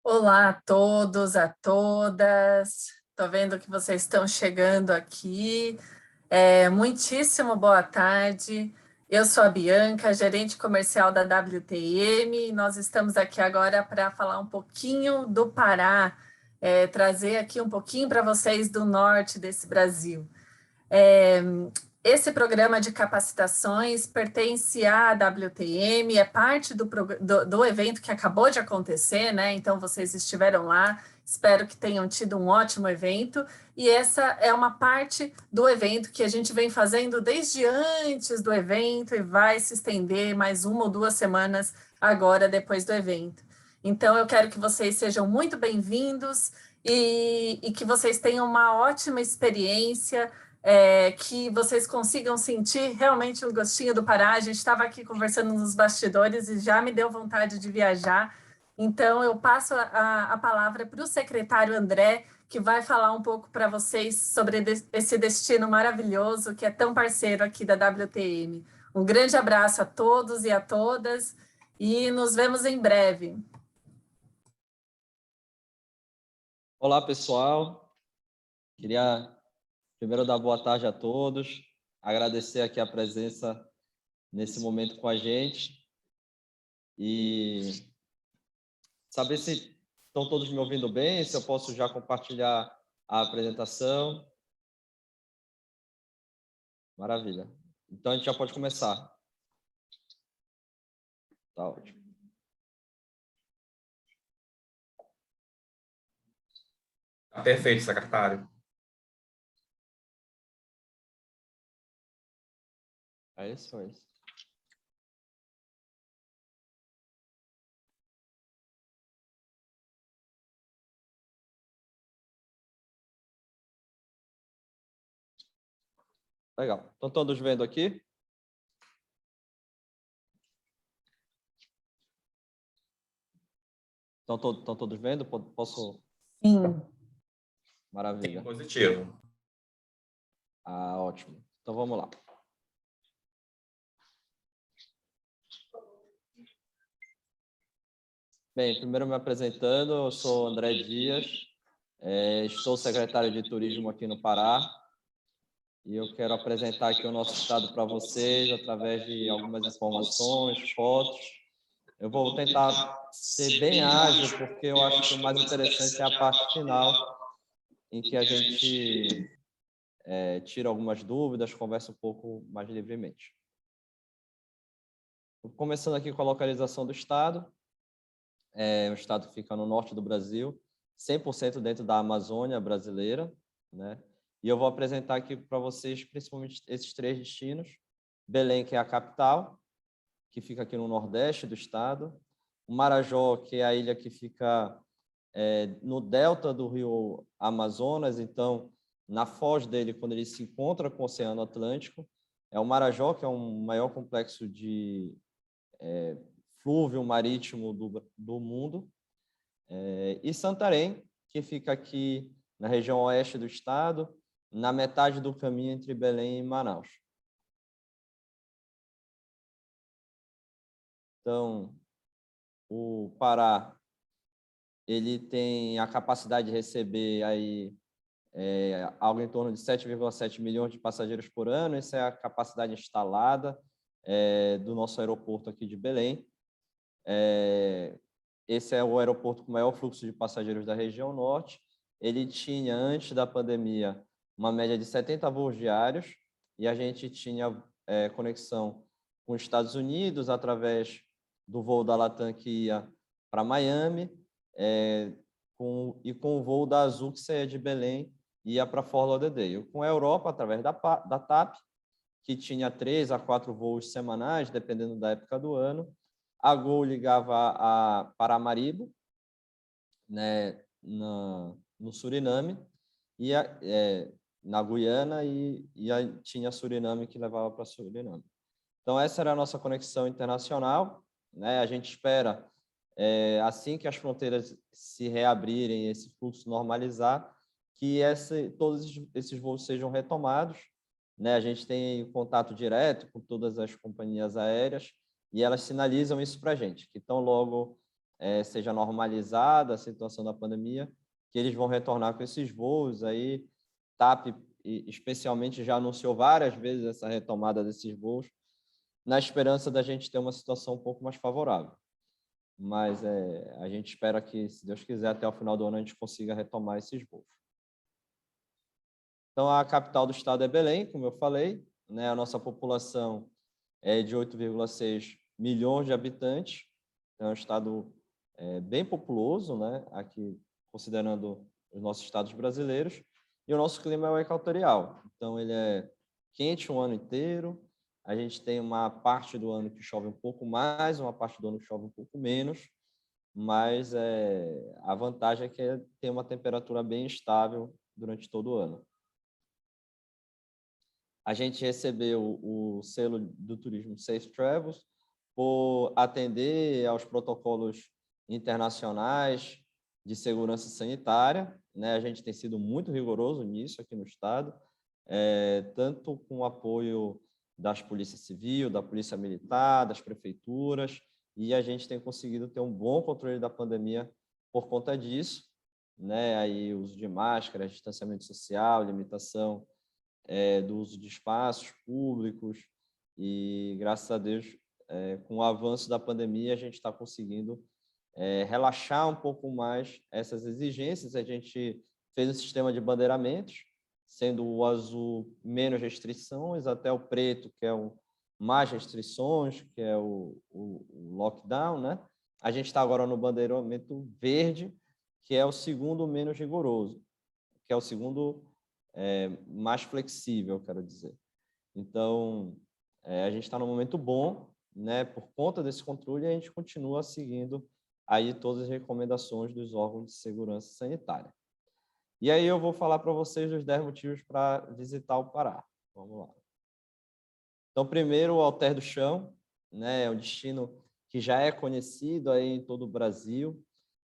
Olá a todos, a todas. Estou vendo que vocês estão chegando aqui. Muitíssimo boa tarde. Eu sou a Bianca, gerente comercial da WTM. Nós estamos aqui agora para falar um pouquinho do Pará, trazer aqui um pouquinho para vocês do norte desse Brasil. É, Esse programa de capacitações pertence à WTM, é parte do evento que acabou de acontecer, né? Então, vocês estiveram lá, espero que tenham tido um ótimo evento. E essa é uma parte do evento que a gente vem fazendo desde antes do evento e vai se estender mais 1 ou 2 semanas agora, depois do evento. Então, eu quero que vocês sejam muito bem-vindos e que vocês tenham uma ótima experiência, que vocês consigam sentir realmente o gostinho do Pará. A gente estava aqui conversando nos bastidores e já me deu vontade de viajar. Então, eu passo a palavra para o secretário André, que vai falar um pouco para vocês sobre esse destino maravilhoso que é tão parceiro aqui da WTM. Um grande abraço a todos e a todas e nos vemos em breve. Olá, pessoal. Queria primeiro dar boa tarde a todos, agradecer aqui a presença nesse momento com a gente e saber se estão todos me ouvindo bem, se eu posso já compartilhar a apresentação. Maravilha. Então, a gente já pode começar. Tá ótimo. Perfeito, secretário. É isso, é isso. Legal. Estão todos vendo aqui? Estão todos vendo? Posso? Sim. Maravilha. Sim, positivo. Ótimo. Então, vamos lá. Bem, primeiro me apresentando, eu sou André Dias, estou secretário de Turismo aqui no Pará e eu quero apresentar aqui o nosso estado para vocês através de algumas informações, fotos. Eu vou tentar ser bem ágil, porque eu acho que o mais interessante é a parte final, em que a gente tira algumas dúvidas, conversa um pouco mais livremente. Começando aqui com a localização do estado. O estado fica no norte do Brasil, 100% dentro da Amazônia brasileira, né? E eu vou apresentar aqui para vocês principalmente esses 3 destinos. Belém, que é a capital, que fica aqui no nordeste do estado. O Marajó, que é a ilha que fica no delta do rio Amazonas, então, na foz dele, quando ele se encontra com o Oceano Atlântico. É o Marajó, que é um maior complexo de flúvio marítimo do mundo. E Santarém, que fica aqui na região oeste do estado, na metade do caminho entre Belém e Manaus. Então, o Pará, ele tem a capacidade de receber aí, algo em torno de 7,7 milhões de passageiros por ano. Essa é a capacidade instalada do nosso aeroporto aqui de Belém. Esse é o aeroporto com maior fluxo de passageiros da região norte. Ele tinha, antes da pandemia, uma média de 70 voos diários, e a gente tinha conexão com os Estados Unidos através do voo da Latam que ia para Miami, com o voo da Azul que saía de Belém e ia para Fort Lauderdale. Com a Europa, através da TAP, que tinha 3 a 4 voos semanais, dependendo da época do ano. A Gol ligava a Paramaribo, né, no Suriname, e na Guiana, e tinha Suriname que levava para Suriname. Então, essa era a nossa conexão internacional, né? A gente espera, assim que as fronteiras se reabrirem, esse fluxo normalizar, que todos esses voos sejam retomados, né? A gente tem contato direto com todas as companhias aéreas, e elas sinalizam isso para a gente, que tão logo seja normalizada a situação da pandemia, que eles vão retornar com esses voos. Aí, TAP, especialmente, já anunciou várias vezes essa retomada desses voos, na esperança da gente ter uma situação um pouco mais favorável. Mas a gente espera que, se Deus quiser, até o final do ano a gente consiga retomar esses voos. Então, a capital do estado é Belém, como eu falei, né? A nossa população é de 8,6 milhões de habitantes, é um estado bem populoso, né? Aqui, considerando os nossos estados brasileiros, e o nosso clima é o equatorial, então ele é quente o ano inteiro. A gente tem uma parte do ano que chove um pouco mais, uma parte do ano que chove um pouco menos, mas a vantagem é que tem uma temperatura bem estável durante todo o ano. A gente recebeu o selo do turismo Safe Travels por atender aos protocolos internacionais de segurança sanitária, né? A gente tem sido muito rigoroso nisso aqui no estado, tanto com o apoio das polícias civil, da polícia militar, das prefeituras, e a gente tem conseguido ter um bom controle da pandemia por conta disso, né? Aí uso de máscara, distanciamento social, limitação do uso de espaços públicos, e graças a Deus, com o avanço da pandemia, a gente está conseguindo relaxar um pouco mais essas exigências. A gente fez um sistema de bandeiramentos, sendo o azul menos restrições, até o preto, que é o mais restrições, que é o lockdown, né? A gente está agora no bandeiramento verde, que é o segundo menos rigoroso, que é o segundo mais flexível, quero dizer. Então, a gente está num momento bom, né? Por conta desse controle, a gente continua seguindo aí todas as recomendações dos órgãos de segurança sanitária. E aí eu vou falar para vocês os 10 motivos para visitar o Pará. Vamos lá. Então, primeiro, o Alter do Chão, né? É um destino que já é conhecido aí em todo o Brasil.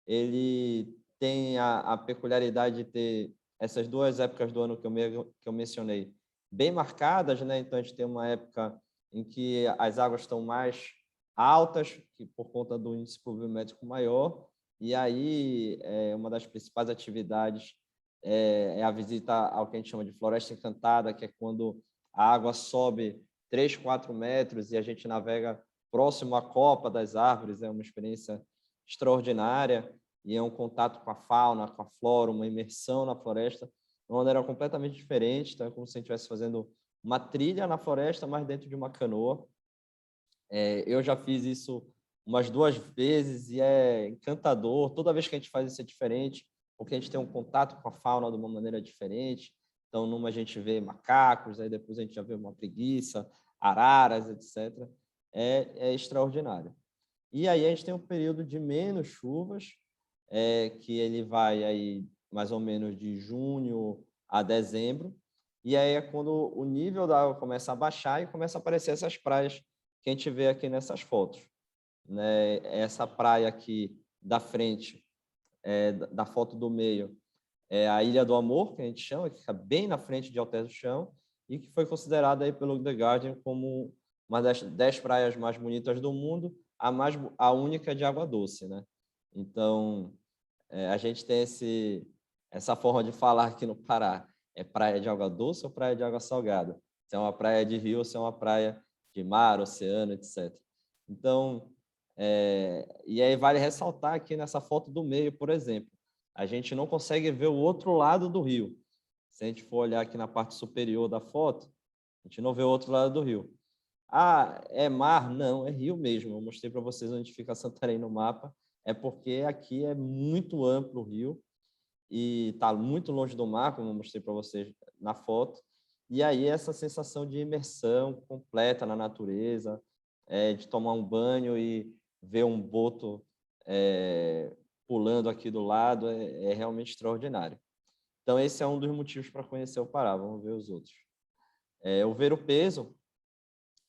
Ele tem a peculiaridade de ter essas duas épocas do ano que eu mencionei bem marcadas, né? Então, a gente tem uma época em que as águas estão mais altas, que por conta do índice pluviométrico maior, e aí uma das principais atividades é a visita ao que a gente chama de Floresta Encantada, que é quando a água sobe 3, 4 metros e a gente navega próximo à copa das árvores. É uma experiência extraordinária, e é um contato com a fauna, com a flora, uma imersão na floresta, de uma maneira completamente diferente. Então, é como se a gente estivesse fazendo uma trilha na floresta, mas dentro de uma canoa. Eu já fiz isso umas 2 vezes e é encantador. Toda vez que a gente faz isso é diferente, porque a gente tem um contato com a fauna de uma maneira diferente. Então, numa a gente vê macacos, aí depois a gente já vê uma preguiça, araras, etc. É extraordinário. E aí a gente tem um período de menos chuvas, que ele vai aí mais ou menos de junho a dezembro, e aí é quando o nível da água começa a baixar e começa a aparecer essas praias que a gente vê aqui nessas fotos, né? Essa praia aqui da frente, da foto do meio, é a Ilha do Amor, que a gente chama, que fica bem na frente de Alter do Chão, e que foi considerada aí pelo The Guardian como uma das 10 praias mais bonitas do mundo, a única de água doce, né? Então, a gente tem essa forma de falar aqui no Pará. É praia de água doce ou praia de água salgada? Se é uma praia de rio ou se é uma praia de mar, oceano, etc. Então, e aí vale ressaltar aqui nessa foto do meio, por exemplo, a gente não consegue ver o outro lado do rio. Se a gente for olhar aqui na parte superior da foto, a gente não vê o outro lado do rio. Ah, é mar? Não, é rio mesmo. Eu mostrei para vocês onde fica Santarém no mapa. É porque aqui é muito amplo o rio e está muito longe do mar, como eu mostrei para vocês na foto. E aí essa sensação de imersão completa na natureza, de tomar um banho e ver um boto pulando aqui do lado, é realmente extraordinário. Então, esse é um dos motivos para conhecer o Pará. Vamos ver os outros. O Ver-o-Peso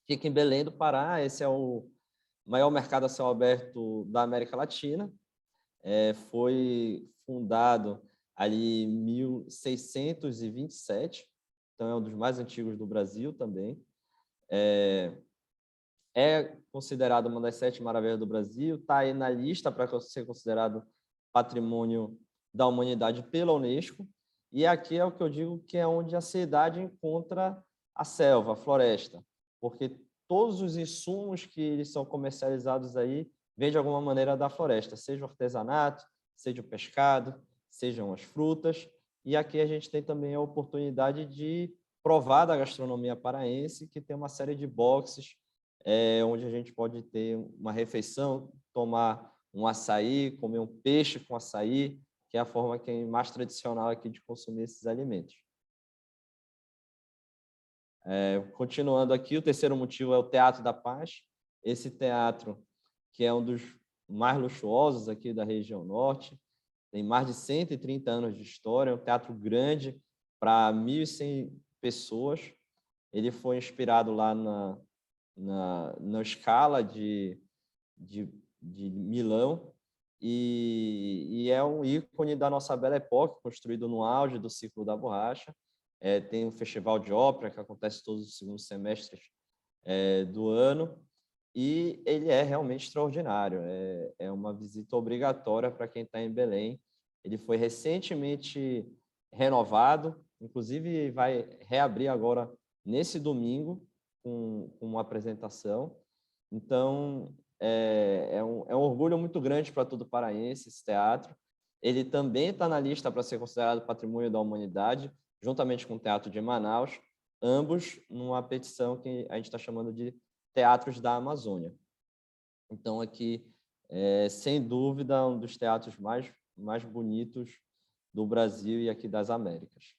fica em Belém do Pará. Esse é o maior mercado a céu aberto da América Latina. Foi fundado ali em 1627, então é um dos mais antigos do Brasil também. é considerado uma das 7 maravilhas do Brasil, está aí na lista para ser considerado patrimônio da humanidade pela Unesco, e aqui é o que eu digo que é onde a cidade encontra a selva, a floresta, porque todos os insumos que eles são comercializados aí vêm de alguma maneira da floresta, seja o artesanato, seja o pescado, sejam as frutas, e aqui a gente tem também a oportunidade de provar da gastronomia paraense, que tem uma série de boxes, onde a gente pode ter uma refeição, tomar um açaí, comer um peixe com açaí, que é a forma que é mais tradicional aqui de consumir esses alimentos. Continuando aqui, o terceiro motivo é o Teatro da Paz. Esse teatro, que é um dos mais luxuosos aqui da região norte, tem mais de 130 anos de história, é um teatro grande para 1.100 pessoas. Ele foi inspirado lá na Scala de Milão, e é um ícone da nossa Belle Époque, construído no auge do ciclo da borracha. Tem um festival de ópera que acontece todos os segundos semestres do ano, e ele é realmente extraordinário. É uma visita obrigatória para quem está em Belém. Ele foi recentemente renovado, inclusive vai reabrir agora nesse domingo com uma apresentação. Então, é um orgulho muito grande para todo paraense esse teatro. Ele também está na lista para ser considerado Patrimônio da Humanidade, juntamente com o Teatro de Manaus, ambos numa petição que a gente está chamando de Teatros da Amazônia. Então, aqui, sem dúvida, um dos teatros mais bonitos do Brasil e aqui das Américas.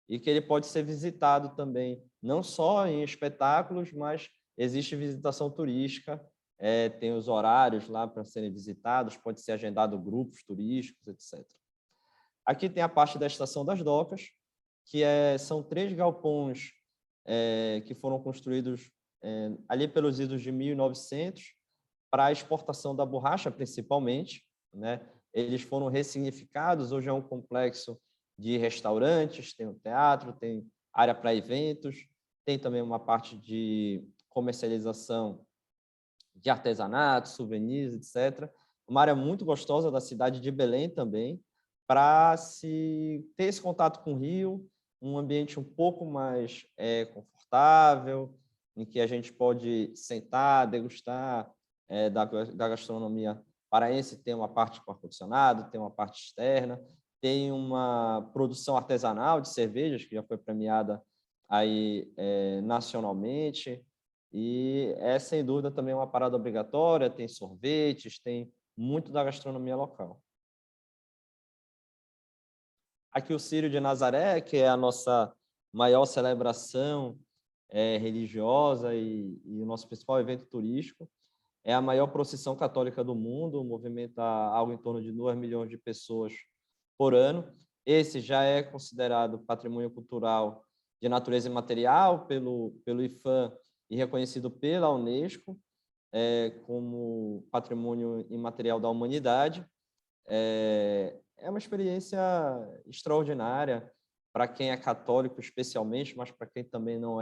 E que ele pode ser visitado também, não só em espetáculos, mas existe visitação turística, tem os horários lá para serem visitados, pode ser agendado grupos turísticos, etc. Aqui tem a parte da Estação das Docas, que são 3 galpões que foram construídos ali pelos idos de 1900 para a exportação da borracha, principalmente, né? Eles foram ressignificados, hoje é um complexo de restaurantes, tem um teatro, tem área para eventos, tem também uma parte de comercialização de artesanato, souvenirs, etc. Uma área muito gostosa da cidade de Belém também, para se ter esse contato com o Rio, um ambiente um pouco mais confortável, em que a gente pode sentar, degustar da gastronomia paraense. Tem uma parte com ar-condicionado, tem uma parte externa, tem uma produção artesanal de cervejas, que já foi premiada aí, nacionalmente, e sem dúvida, também uma parada obrigatória, tem sorvetes, tem muito da gastronomia local. Aqui o Círio de Nazaré, que é a nossa maior celebração religiosa e o nosso principal evento turístico. É a maior procissão católica do mundo, movimenta algo em torno de 2 milhões de pessoas por ano. Esse já é considerado patrimônio cultural de natureza imaterial pelo IPHAN e reconhecido pela Unesco como patrimônio imaterial da humanidade. É uma experiência extraordinária para quem é católico, especialmente, mas para quem também não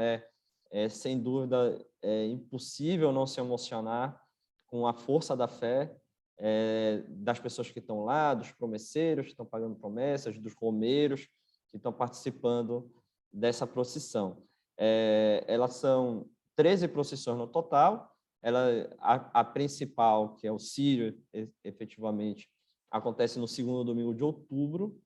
sem dúvida, é impossível não se emocionar com a força da fé das pessoas que estão lá, dos promesseiros que estão pagando promessas, dos romeiros que estão participando dessa procissão. Elas são 13 procissões no total. A principal, que é o Círio, efetivamente, acontece no segundo domingo de outubro,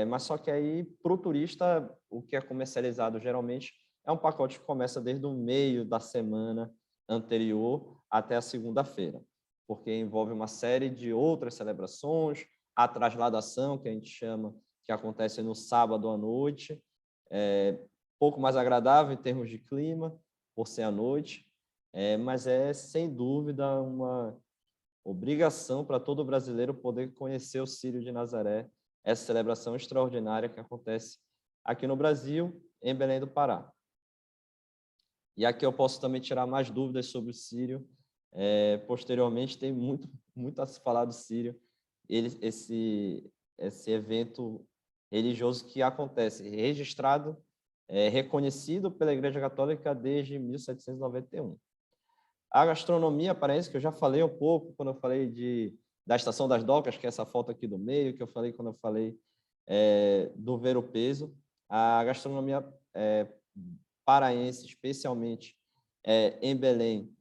mas só que aí, para o turista, o que é comercializado geralmente é um pacote que começa desde o meio da semana anterior até a segunda-feira, porque envolve uma série de outras celebrações, a trasladação, que a gente chama, que acontece no sábado à noite, pouco mais agradável em termos de clima, por ser à noite, mas sem dúvida uma obrigação para todo brasileiro poder conhecer o Círio de Nazaré, essa celebração extraordinária que acontece aqui no Brasil, em Belém do Pará. E aqui eu posso também tirar mais dúvidas sobre o Círio. Posteriormente, tem muito a se falar do Círio, esse evento religioso que acontece, registrado reconhecido pela Igreja Católica desde 1791. A gastronomia paraense, que eu já falei um pouco quando eu falei da Estação das Docas, que é essa foto aqui do meio, que eu falei quando eu falei do Ver o Peso. A gastronomia paraense, especialmente em Belém,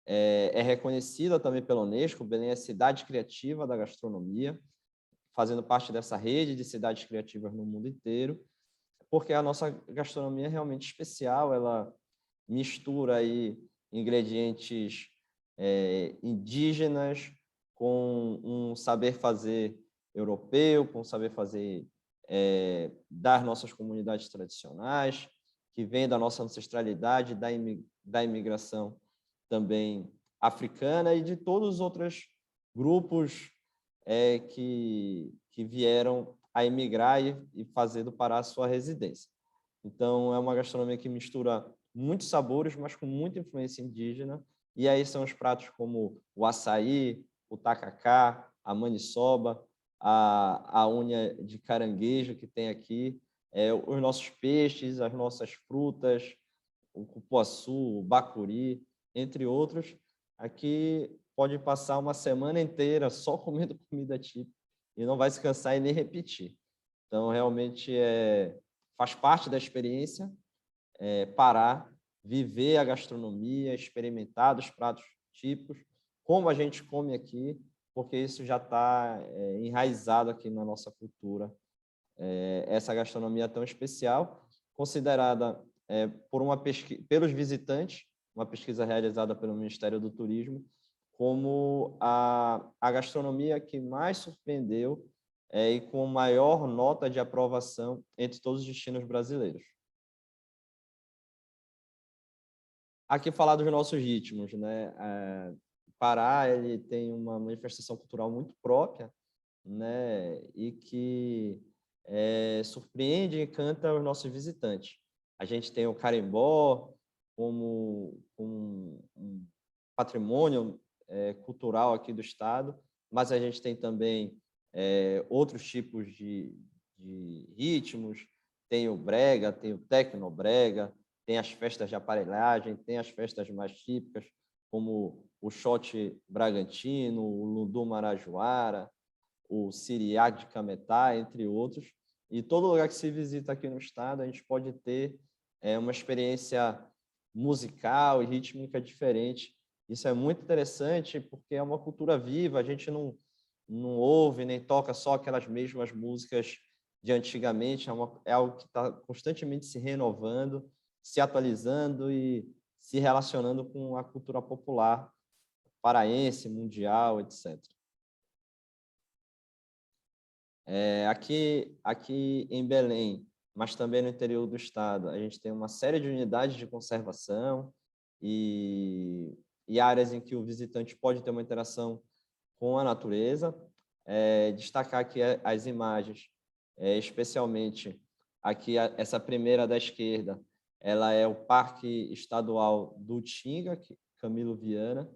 é reconhecida também pela Unesco. Belém é cidade criativa da gastronomia, fazendo parte dessa rede de cidades criativas no mundo inteiro, porque a nossa gastronomia é realmente especial. Ela mistura aí ingredientes indígenas com um saber fazer europeu, com um saber fazer das nossas comunidades tradicionais, que vem da nossa ancestralidade, da imigração também africana e de todos os outros grupos que vieram a emigrar e fazer do Pará a sua residência. Então, é uma gastronomia que mistura muitos sabores, mas com muita influência indígena. E aí são os pratos como o açaí, o tacacá, a maniçoba, a unha de caranguejo que tem aqui, os nossos peixes, as nossas frutas, o cupuaçu, o bacuri, entre outros. Aqui pode passar uma semana inteira só comendo comida típica e não vai se cansar e nem repetir. Então, realmente, faz parte da experiência parar, viver a gastronomia, experimentar dos pratos típicos, como a gente come aqui, porque isso já está enraizado aqui na nossa cultura. Essa gastronomia tão especial, considerada pelos visitantes, uma pesquisa realizada pelo Ministério do Turismo, como a gastronomia que mais surpreendeu e com maior nota de aprovação entre todos os destinos brasileiros. Aqui falar dos nossos ritmos, né? Pará, ele tem uma manifestação cultural muito própria, né? E que surpreende e encanta os nossos visitantes. A gente tem o carimbó como um patrimônio cultural aqui do estado, mas a gente tem também outros tipos de ritmos. Tem o brega, tem o tecnobrega, tem as festas de aparelhagem, tem as festas mais típicas, como o shot bragantino, o lundu marajoara, o siriá de Cametá, entre outros. E todo lugar que se visita aqui no estado, a gente pode ter uma experiência musical e rítmica diferente. Isso é muito interessante, porque é uma cultura viva. A gente não ouve nem toca só aquelas mesmas músicas de antigamente. É algo que está constantemente se renovando, se atualizando e se relacionando com a cultura popular paraense, mundial, etc. Aqui em Belém, mas também no interior do estado, a gente tem uma série de unidades de conservação e áreas em que o visitante pode ter uma interação com a natureza. Destacar aqui as imagens, especialmente aqui essa primeira da esquerda, ela é o Parque Estadual do Tinga, Camilo Viana.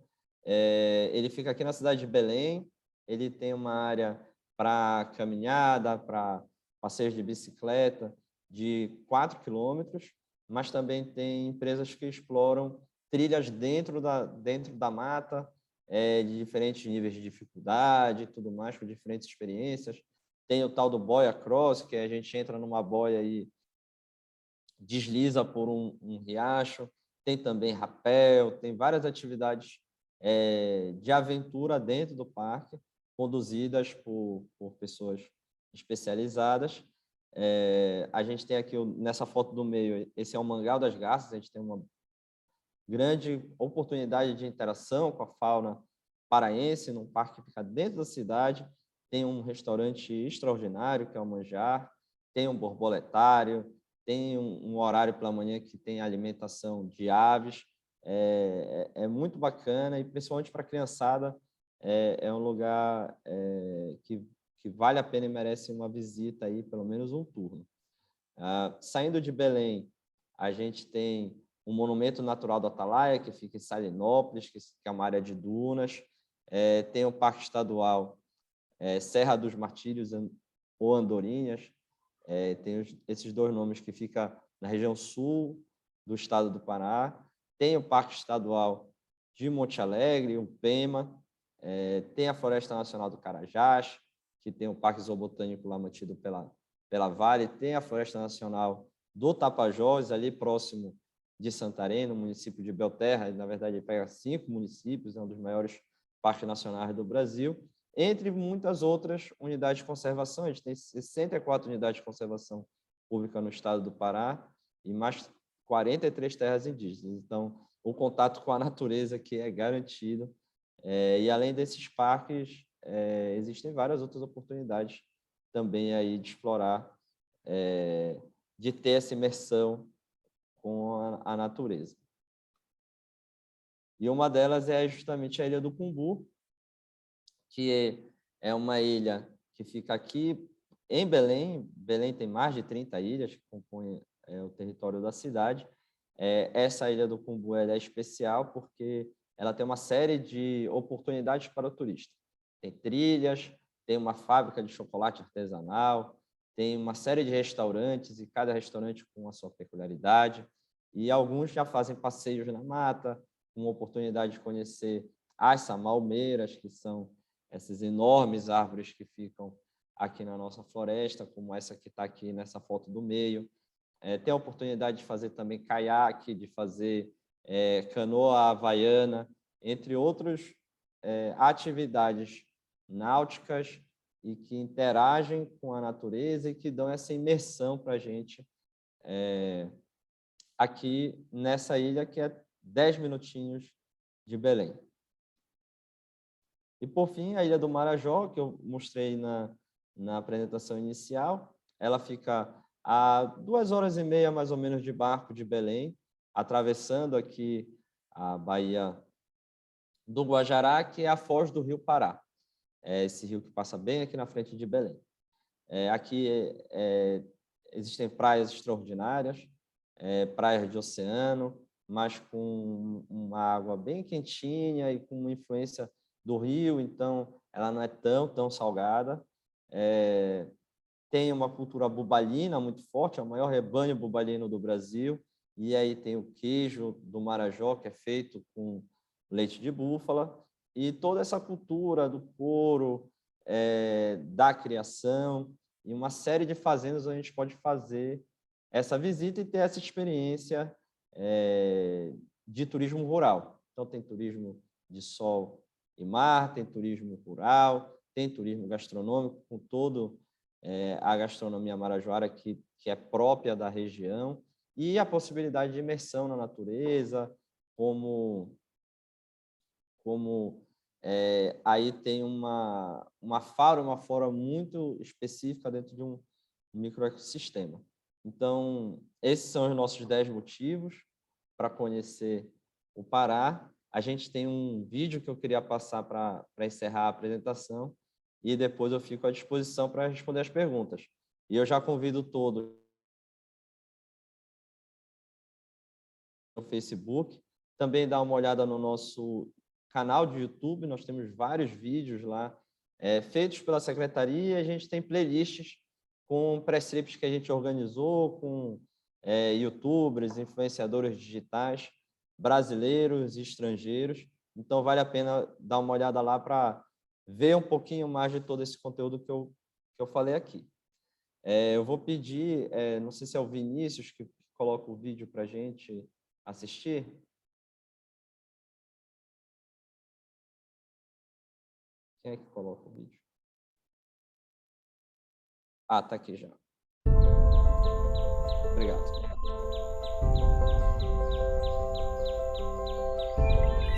Ele fica aqui na cidade de Belém. Ele tem uma área para caminhada, para passeios de bicicleta de 4 quilômetros, mas também tem empresas que exploram trilhas dentro da mata, de diferentes níveis de dificuldade e tudo mais, com diferentes experiências. Tem o tal do boia cross, que a gente entra numa boia e desliza por um riacho. Tem também rapel, tem várias atividades de aventura dentro do parque, conduzidas por pessoas especializadas. A gente tem aqui, nessa foto do meio, esse é o Mangal das Garças. A gente tem uma grande oportunidade de interação com a fauna paraense, num parque que fica dentro da cidade. Tem um restaurante extraordinário, que é o Manjar, tem um borboletário, tem um horário pela manhã que tem alimentação de aves. É muito bacana, e principalmente para a criançada, é um lugar que vale a pena e merece uma visita aí, pelo menos um turno. Saindo de Belém, a gente tem o Monumento Natural do Atalaia, que fica em Salinópolis, que é uma área de dunas. Tem o Parque Estadual Serra dos Martírios ou Andorinhas, Tem esses dois nomes que fica na região sul do estado do Pará. Tem o Parque Estadual de Monte Alegre, o PEMA. Tem a Floresta Nacional do Carajás, que tem o Parque Zoobotânico lá mantido pela Vale. Tem a Floresta Nacional do Tapajós, ali próximo de Santarém, no município de Belterra. Na verdade, ele pega 5 municípios, é um dos maiores parques nacionais do Brasil, entre muitas outras unidades de conservação. A gente tem 64 unidades de conservação pública no estado do Pará e mais 43 terras indígenas. Então, o contato com a natureza aqui é garantido. E, além desses parques, existem várias outras oportunidades também aí de explorar, de ter essa imersão com a natureza. E uma delas é justamente a Ilha do Cumbu, que é uma ilha que fica aqui em Belém. Belém tem mais de 30 ilhas que compõem o território da cidade. Essa Ilha do Cumbu é especial porque ela tem uma série de oportunidades para o turista. Tem trilhas, tem uma fábrica de chocolate artesanal, tem uma série de restaurantes, e cada restaurante com a sua peculiaridade. E alguns já fazem passeios na mata, com a oportunidade de conhecer as samalmeiras, que são essas enormes árvores que ficam aqui na nossa floresta, como essa que está aqui nessa foto do meio. Tem a oportunidade de fazer também caiaque, de fazer canoa havaiana, entre outras atividades náuticas e que interagem com a natureza e que dão essa imersão para a gente aqui nessa ilha, que é 10 minutinhos de Belém. E, por fim, a Ilha do Marajó, que eu mostrei na apresentação inicial, ela fica a 2h30, mais ou menos, de barco de Belém, atravessando aqui a Baía do Guajará, que é a foz do Rio Pará. Esse rio que passa bem aqui na frente de Belém. Aqui existem praias extraordinárias, praias de oceano, mas com uma água bem quentinha e com uma influência do rio, então ela não é tão salgada. Tem uma cultura bubalina muito forte, é o maior rebanho bubalino do Brasil, e aí tem o queijo do Marajó, que é feito com leite de búfala, e toda essa cultura do couro, da criação, e uma série de fazendas onde a gente pode fazer essa visita e ter essa experiência de turismo rural. Então, tem turismo de sol e mar, tem turismo rural, tem turismo gastronômico, com toda a gastronomia marajoara que é própria da região, e a possibilidade de imersão na natureza, como aí tem uma fauna, uma flora muito específica dentro de um microecossistema. Então, esses são os nossos 10 motivos para conhecer o Pará. A gente tem um vídeo que eu queria passar para encerrar a apresentação, e depois eu fico à disposição para responder as perguntas. E eu já convido todos no Facebook, também dá uma olhada no nosso canal de YouTube. Nós temos vários vídeos lá feitos pela Secretaria. A gente tem playlists com pré-scripts que a gente organizou, com youtubers, influenciadores digitais, brasileiros e estrangeiros. Então, vale a pena dar uma olhada lá para ver um pouquinho mais de todo esse conteúdo que eu falei aqui. Eu vou pedir, não sei se é o Vinícius que coloca o vídeo para a gente assistir. Quem é que coloca o vídeo? Ah, tá aqui já. Obrigado.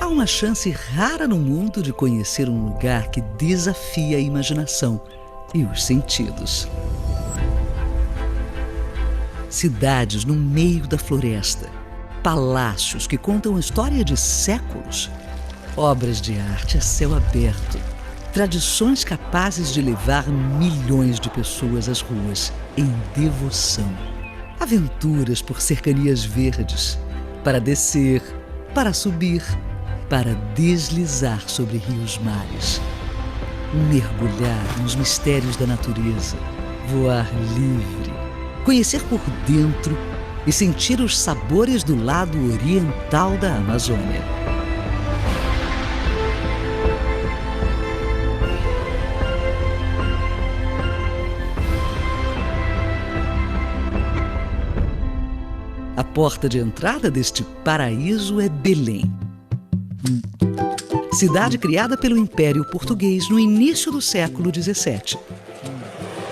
Há uma chance rara no mundo de conhecer um lugar que desafia a imaginação e os sentidos. Cidades no meio da floresta, palácios que contam a história de séculos, obras de arte a céu aberto, tradições capazes de levar milhões de pessoas às ruas em devoção. Aventuras por cercanias verdes, para descer, para subir, para deslizar sobre rios mares. Mergulhar nos mistérios da natureza, voar livre, conhecer por dentro e sentir os sabores do lado oriental da Amazônia. A porta de entrada deste paraíso é Belém. Cidade criada pelo Império Português no início do século XVII.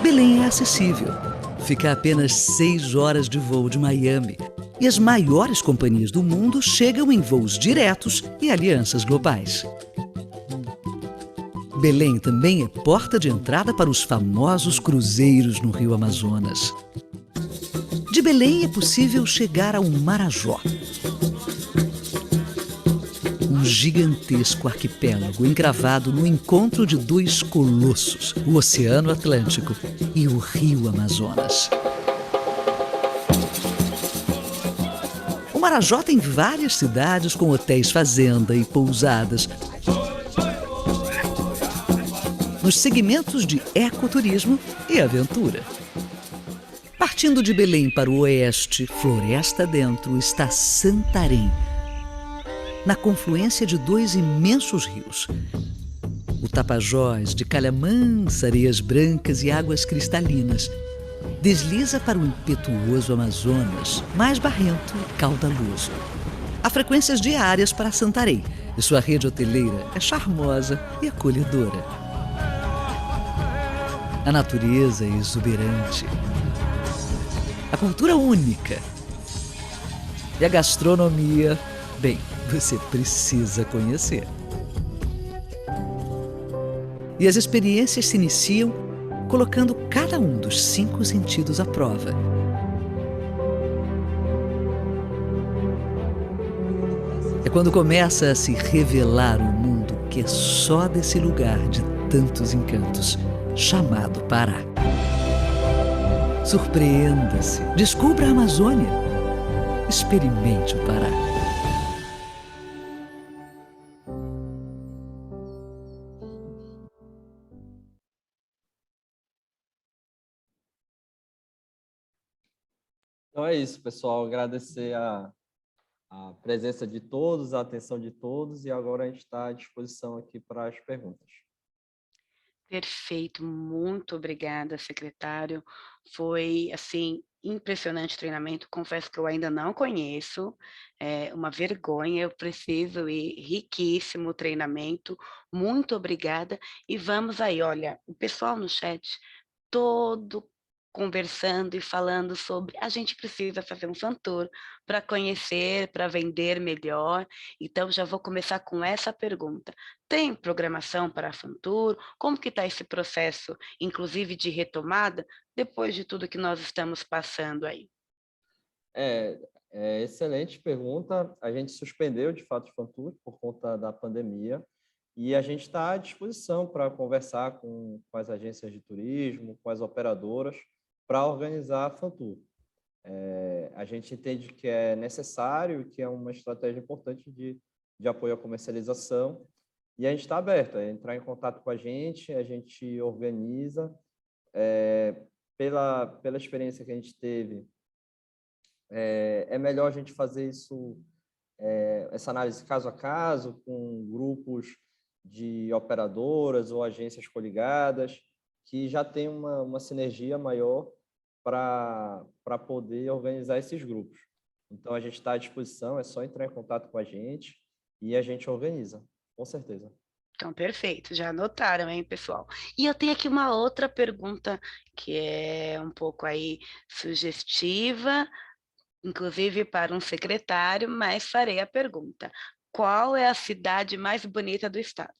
Belém é acessível. Fica a apenas 6 horas de voo de Miami. E as maiores companhias do mundo chegam em voos diretos e alianças globais. Belém também é porta de entrada para os famosos cruzeiros no Rio Amazonas. De Belém é possível chegar ao Marajó, um gigantesco arquipélago encravado no encontro de 2 colossos, o Oceano Atlântico e o Rio Amazonas. O Marajó tem várias cidades com hotéis fazenda e pousadas, nos segmentos de ecoturismo e aventura. Partindo de Belém para o oeste, floresta dentro, está Santarém, na confluência de 2 imensos rios. O Tapajós, de calha mansa, areias brancas e águas cristalinas, desliza para o impetuoso Amazonas, mais barrento e caudaloso. Há frequências diárias para Santarém e sua rede hoteleira é charmosa e acolhedora. A natureza é exuberante, a cultura única e a gastronomia, bem, você precisa conhecer. E as experiências se iniciam colocando cada um dos 5 sentidos à prova. É quando começa a se revelar o mundo que é só desse lugar de tantos encantos, chamado Pará. Surpreenda-se, descubra a Amazônia, experimente o Pará. Então é isso, pessoal. Agradecer a presença de todos, a atenção de todos, e agora a gente está à disposição aqui para as perguntas. Perfeito, muito obrigada, secretário. Foi, assim, impressionante o treinamento. Confesso que eu ainda não conheço, é uma vergonha, eu preciso ir. Riquíssimo o treinamento, muito obrigada. E vamos aí, olha, o pessoal no chat, todo conversando e falando sobre a gente precisa fazer um fan tour para conhecer, para vender melhor. Então já vou começar com essa pergunta. Tem programação para a fan tour? Como que está esse processo, inclusive de retomada, depois de tudo que nós estamos passando aí? Excelente pergunta. A gente suspendeu, de fato, o fan tour por conta da pandemia, e a gente está à disposição para conversar com as agências de turismo, com as operadoras, para organizar a fan tour. A gente entende que é necessário, que é uma estratégia importante de apoio à comercialização, e a gente está aberto a entrar em contato com a gente organiza. Pela experiência que a gente teve, é melhor a gente fazer isso, essa análise caso a caso, com grupos de operadoras ou agências coligadas, que já tem uma sinergia maior para poder organizar esses grupos. Então, a gente está à disposição, é só entrar em contato com a gente e a gente organiza, com certeza. Então, perfeito, já anotaram, hein, pessoal? E eu tenho aqui uma outra pergunta que é um pouco aí sugestiva, inclusive para um secretário, mas farei a pergunta. Qual é a cidade mais bonita do estado?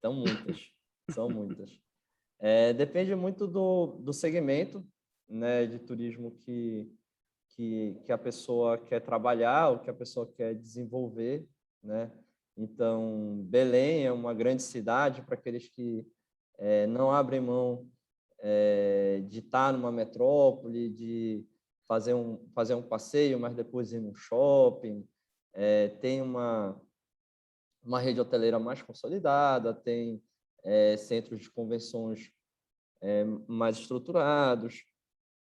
São muitas, são muitas. Depende muito do segmento, né, de turismo que a pessoa quer trabalhar, ou que a pessoa quer desenvolver, né? Então, Belém é uma grande cidade para aqueles que não abrem mão de estar numa metrópole, de fazer um passeio, mas depois ir num shopping. Tem uma rede hoteleira mais consolidada, tem centros de convenções mais estruturados,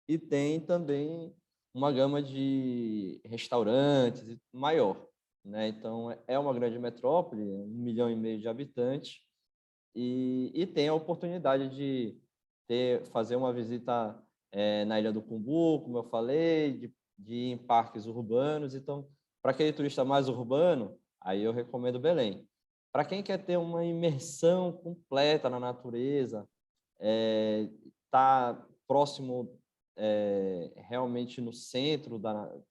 e tem também uma gama de restaurantes maior, né? Então, é uma grande metrópole, 1,5 milhão de habitantes, e tem a oportunidade de fazer uma visita na Ilha do Cumbu, como eu falei, de ir em parques urbanos. Então, para aquele turista mais urbano, aí eu recomendo Belém. Para quem quer ter uma imersão completa na natureza, tá próximo, realmente no centro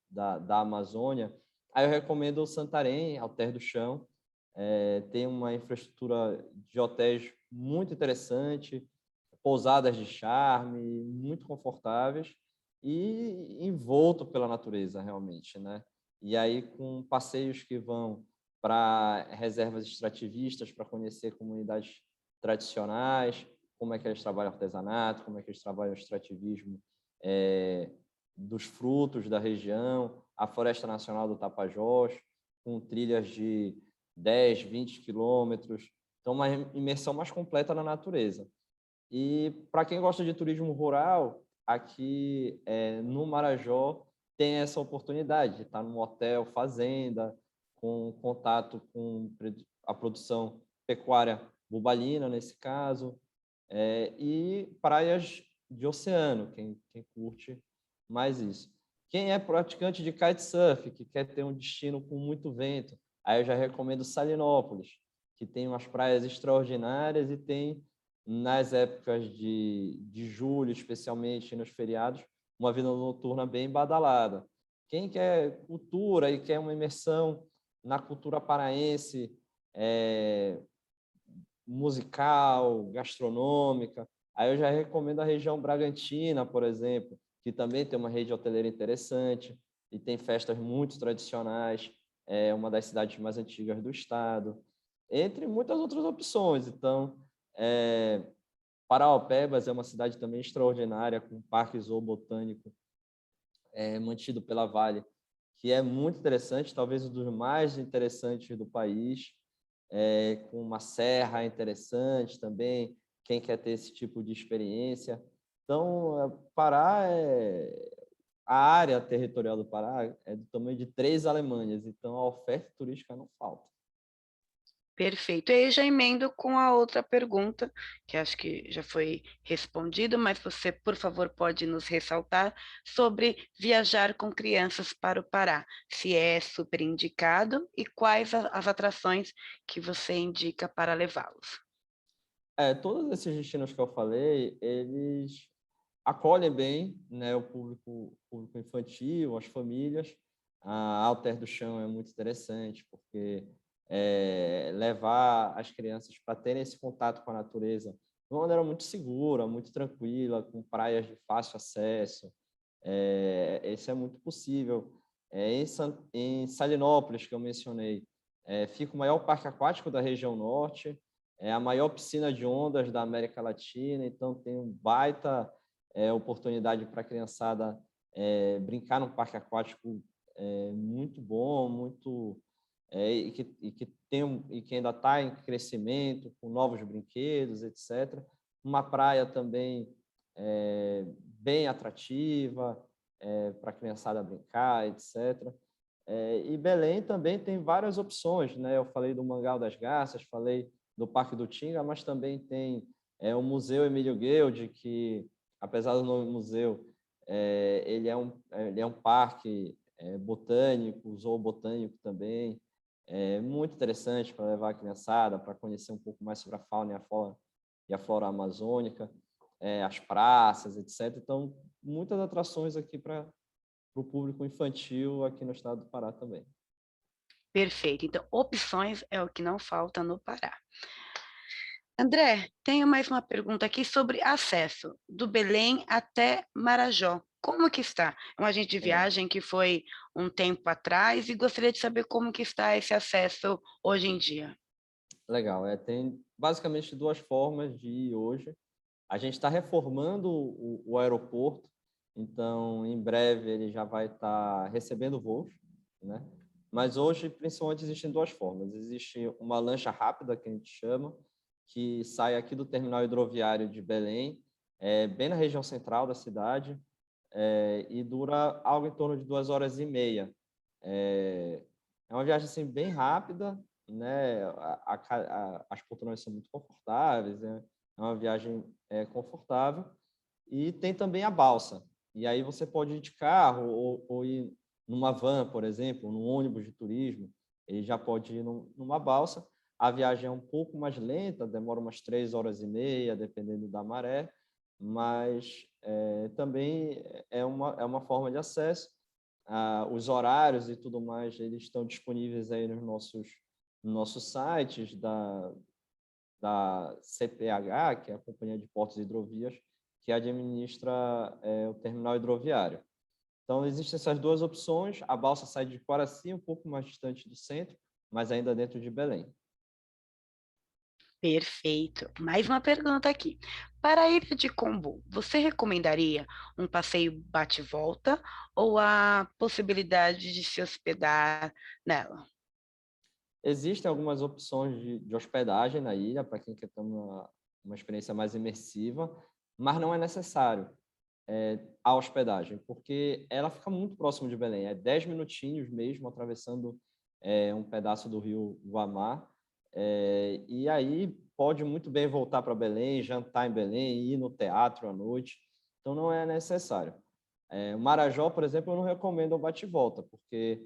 da Amazônia, aí eu recomendo Santarém, Alter do Chão. Tem uma infraestrutura de hotéis muito interessante, pousadas de charme, muito confortáveis e envolto pela natureza, realmente, né? E aí com passeios que vão para reservas extrativistas, para conhecer comunidades tradicionais, como é que eles trabalham artesanato, como é que eles trabalham o extrativismo dos frutos da região, a Floresta Nacional do Tapajós, com trilhas de 10, 20 quilômetros. Então, uma imersão mais completa na natureza. E para quem gosta de turismo rural, aqui no Marajó tem essa oportunidade de estar num hotel fazenda, com contato com a produção pecuária bubalina, nesse caso, e praias de oceano, quem curte mais isso. Quem é praticante de kitesurf, que quer ter um destino com muito vento, aí eu já recomendo Salinópolis, que tem umas praias extraordinárias e tem, nas épocas de julho, especialmente nos feriados, uma vida noturna bem badalada. Quem quer cultura e quer uma imersão na cultura paraense, musical, gastronômica, aí eu já recomendo a região Bragantina, por exemplo, que também tem uma rede hoteleira interessante e tem festas muito tradicionais, é uma das cidades mais antigas do estado, entre muitas outras opções. Então, Paraopebas é uma cidade também extraordinária, com um parque zoobotânico mantido pela Vale, que é muito interessante, talvez um dos mais interessantes do país, com uma serra interessante também, quem quer ter esse tipo de experiência. Então, Pará a área territorial do Pará é do tamanho de 3 Alemanhas, então a oferta turística não falta. Perfeito. E aí já emendo com a outra pergunta, que acho que já foi respondido, mas você, por favor, pode nos ressaltar sobre viajar com crianças para o Pará, se é super indicado e quais as atrações que você indica para levá-los. Todos esses destinos que eu falei, eles acolhem bem, né, o público infantil, as famílias. A Alter do Chão é muito interessante, porque levar as crianças para terem esse contato com a natureza de uma maneira muito segura, muito tranquila, com praias de fácil acesso. Isso é muito possível. Em Salinópolis, que eu mencionei, fica o maior parque aquático da região norte, é a maior piscina de ondas da América Latina, então tem um baita oportunidade para a criançada brincar num parque aquático muito bom, muito e que ainda está em crescimento, com novos brinquedos, etc. Uma praia também bem atrativa para a criançada brincar, etc. E Belém também tem várias opções, né? Eu falei do Mangal das Garças, falei do Parque do Tinga, mas também tem o Museu Emílio Guild, que, apesar do nome museu, ele é um parque botânico, zoobotânico também, muito interessante para levar a criançada, para conhecer um pouco mais sobre a fauna e a flora amazônica, as praças, etc. Então, muitas atrações aqui para o público infantil aqui no estado do Pará também. Perfeito. Então, opções é o que não falta no Pará. André, tenho mais uma pergunta aqui sobre acesso do Belém até Marajó. Como que está? É um agente de viagem que foi um tempo atrás e gostaria de saber como que está esse acesso hoje em dia. Legal. Tem basicamente 2 formas de ir hoje. A gente está reformando o aeroporto, então em breve ele já vai estar recebendo voos, né? Mas hoje, principalmente, existem 2 formas. Existe uma lancha rápida, que a gente chama, que sai aqui do terminal hidroviário de Belém bem na região central da cidade, e dura algo em torno de 2 horas e meia. É uma viagem assim, bem rápida, né? As poltronas são muito confortáveis, é uma viagem confortável. E tem também a balsa. E aí você pode ir de carro ou ir numa van, por exemplo, num ônibus de turismo. Ele já pode ir numa balsa. A viagem é um pouco mais lenta, demora umas 3 horas e meia, dependendo da maré, mas também é uma forma de acesso. Os horários e tudo mais, eles estão disponíveis aí nos nossos sites da CPH, que é a Companhia de Portos e Hidrovias, que administra o terminal hidroviário. Então, existem essas duas opções. A balsa sai de Quaraci, um pouco mais distante do centro, mas ainda dentro de Belém. Perfeito. Mais uma pergunta aqui. Para a ilha de Combu, você recomendaria um passeio bate-volta ou a possibilidade de se hospedar nela? Existem algumas opções de hospedagem na ilha, para quem quer ter uma experiência mais imersiva, mas não é necessário a hospedagem, porque ela fica muito próximo de Belém, 10 minutinhos mesmo, atravessando um pedaço do rio Guamá, e aí pode muito bem voltar para Belém, jantar em Belém, ir no teatro à noite, então não é necessário. O Marajó, por exemplo, eu não recomendo o bate-volta, porque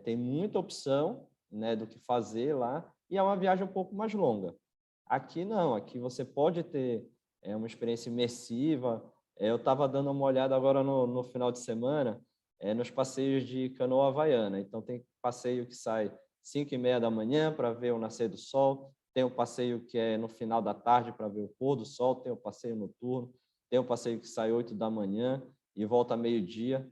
tem muita opção, né, do que fazer lá, e é uma viagem um pouco mais longa. Aqui não, aqui você pode ter uma experiência imersiva. Eu estava dando uma olhada agora no final de semana, nos passeios de canoa havaiana. Então, tem passeio que sai 5h30 da manhã para ver o nascer do sol, tem o passeio que é no final da tarde para ver o pôr do sol, tem o passeio noturno, tem o passeio que sai 8 da manhã e volta meio-dia.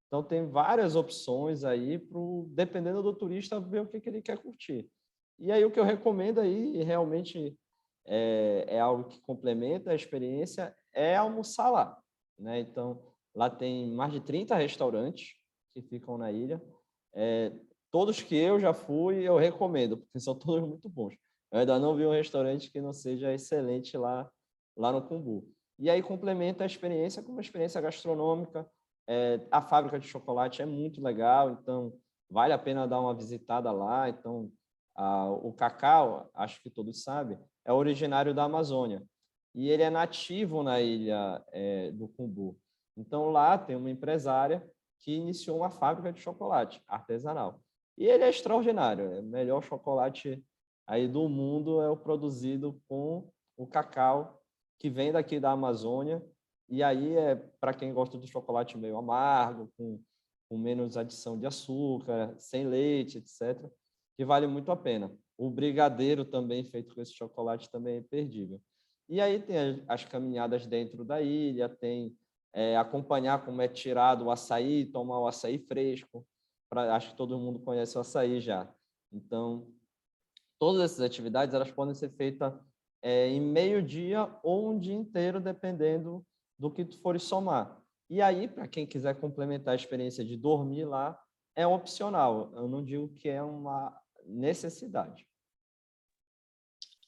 Então, tem várias opções aí, dependendo do turista, ver o que ele quer curtir. E aí, o que eu recomendo aí, realmente é algo que complementa a experiência, é almoçar lá, né? Então, lá tem mais de 30 restaurantes que ficam na ilha. Todos que eu já fui, eu recomendo, porque são todos muito bons. Eu ainda não vi um restaurante que não seja excelente lá no Cumbu. E aí complementa a experiência com uma experiência gastronômica. A fábrica de chocolate é muito legal, então vale a pena dar uma visitada lá. Então, o cacau, acho que todos sabem, é originário da Amazônia e ele é nativo na ilha do Cumbu. Então, lá tem uma empresária que iniciou uma fábrica de chocolate artesanal. E ele é extraordinário, é o melhor chocolate aí do mundo, é o produzido com o cacau que vem daqui da Amazônia. E aí para quem gosta do chocolate meio amargo, com menos adição de açúcar, sem leite, etc., que vale muito a pena. O brigadeiro também feito com esse chocolate também é imperdível. E aí tem as caminhadas dentro da ilha, tem acompanhar como é tirado o açaí, tomar o açaí fresco. Acho que todo mundo conhece o açaí já. Então, todas essas atividades elas podem ser feitas em meio-dia ou um dia inteiro, dependendo do que tu fores somar. E aí, para quem quiser complementar a experiência de dormir lá, é opcional. Eu não digo que é uma necessidade.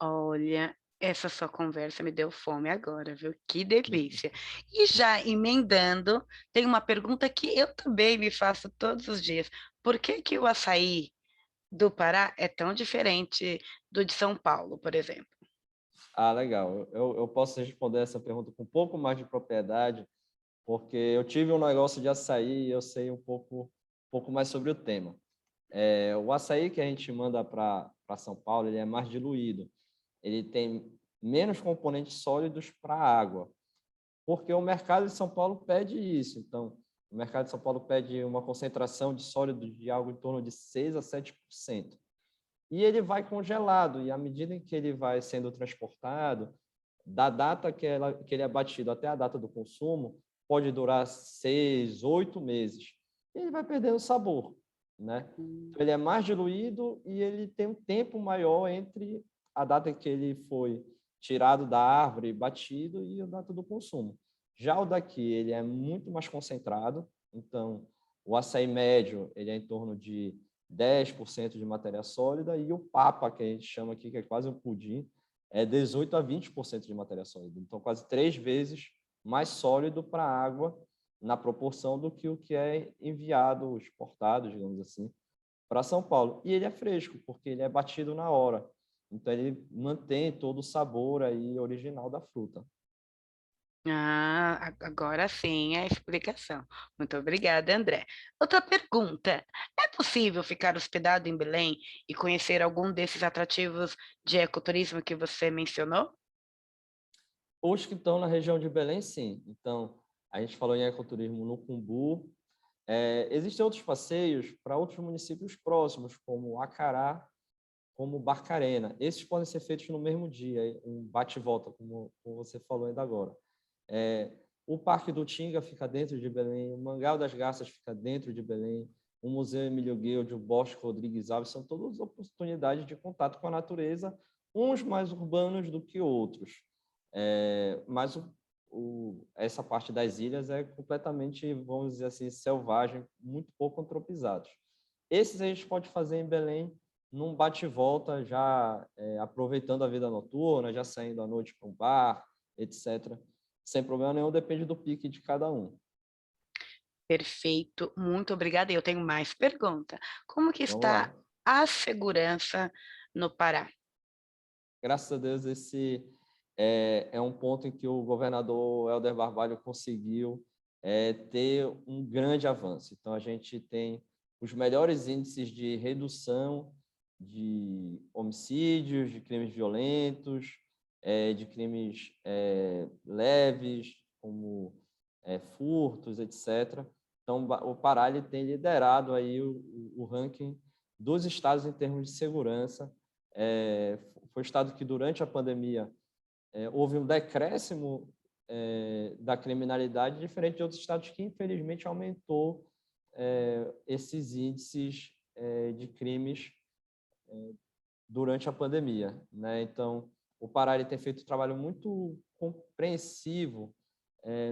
Olha, essa sua conversa me deu fome agora, viu? Que delícia. E já emendando, tem uma pergunta que eu também me faço todos os dias. Por que que o açaí do Pará é tão diferente do de São Paulo, por exemplo? Legal. Eu posso responder essa pergunta com um pouco mais de propriedade, porque eu tive um negócio de açaí e eu sei um pouco mais sobre o tema. O açaí que a gente manda para São Paulo, ele é mais diluído. Ele tem menos componentes sólidos para a água, porque o mercado de São Paulo pede isso. Então, o mercado de São Paulo pede uma concentração de sólido de algo em torno de 6% a 7%. E ele vai congelado, e à medida em que ele vai sendo transportado, da data que ele é batido até a data do consumo, pode durar 6, 8 meses. E ele vai perdendo sabor, né? Então, ele é mais diluído e ele tem um tempo maior entre a data em que ele foi tirado da árvore, batido, e a data do consumo. Já o daqui, ele é muito mais concentrado. Então, o açaí médio, ele é em torno de 10% de matéria sólida, e o papa, que a gente chama aqui, que é quase um pudim, é 18% a 20% de matéria sólida. Então, quase 3 vezes mais sólido para a água na proporção do que o que é enviado, exportado, digamos assim, para São Paulo. E ele é fresco, porque ele é batido na hora. Então, ele mantém todo o sabor aí original da fruta. Ah, agora sim a explicação. Muito obrigada, André. Outra pergunta: é possível ficar hospedado em Belém e conhecer algum desses atrativos de ecoturismo que você mencionou? Os que estão na região de Belém, sim. Então, a gente falou em ecoturismo no Cumbu. Existem outros passeios para outros municípios próximos, como Acará, como Barcarena. Esses podem ser feitos no mesmo dia, um bate e volta, como você falou ainda agora. O Parque do Tinga fica dentro de Belém, o Mangal das Garças fica dentro de Belém, o Museu Emílio Guilde, o Bosque Rodrigues Alves, são todas oportunidades de contato com a natureza, uns mais urbanos do que outros. Mas essa parte das ilhas é completamente, vamos dizer assim, selvagem, muito pouco antropizados. Esses a gente pode fazer em Belém, num bate-volta, já aproveitando a vida noturna, já saindo à noite para um bar, etc. Sem problema nenhum, depende do pique de cada um. Perfeito, muito obrigada. E eu tenho mais pergunta. Como que Vamos lá. está a segurança no Pará? Graças a Deus, esse é um ponto em que o governador Helder Barbalho conseguiu ter um grande avanço. Então, a gente tem os melhores índices de redução de homicídios, de crimes violentos, de crimes leves, como furtos, etc. Então, o Pará ele tem liderado aí o ranking dos estados em termos de segurança. Foi o estado que, durante a pandemia, houve um decréscimo da criminalidade, diferente de outros estados que, infelizmente, aumentou esses índices de crimes durante a pandemia, né? Então, o Pará ele tem feito um trabalho muito compreensivo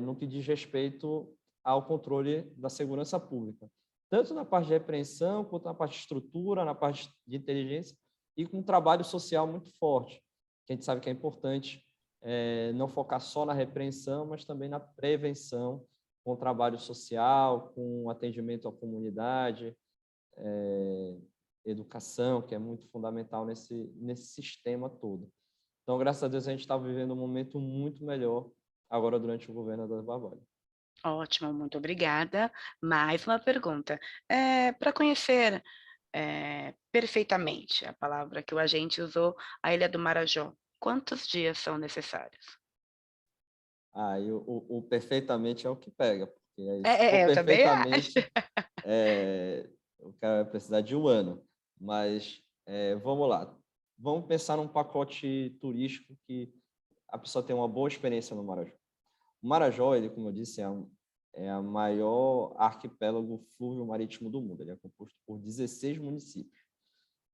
no que diz respeito ao controle da segurança pública, tanto na parte de repreensão, quanto na parte de estrutura, na parte de inteligência, e com um trabalho social muito forte, que a gente sabe que é importante não focar só na repreensão, mas também na prevenção, com trabalho social, com atendimento à comunidade, educação, que é muito fundamental nesse sistema todo. Então, graças a Deus, a gente está vivendo um momento muito melhor agora durante o governo da Barbalho. Ótimo, muito obrigada. Mais uma pergunta. Para conhecer perfeitamente a palavra que o agente usou, a Ilha do Marajó, quantos dias são necessários? E o perfeitamente é o que pega, porque aí, se for Eu também acho. perfeitamente, o cara vai precisar de 1 ano. Mas vamos lá. Vamos pensar num pacote turístico que a pessoa tem uma boa experiência no Marajó. O Marajó, ele, como eu disse, é a maior arquipélago flúvio marítimo do mundo. Ele é composto por 16 municípios.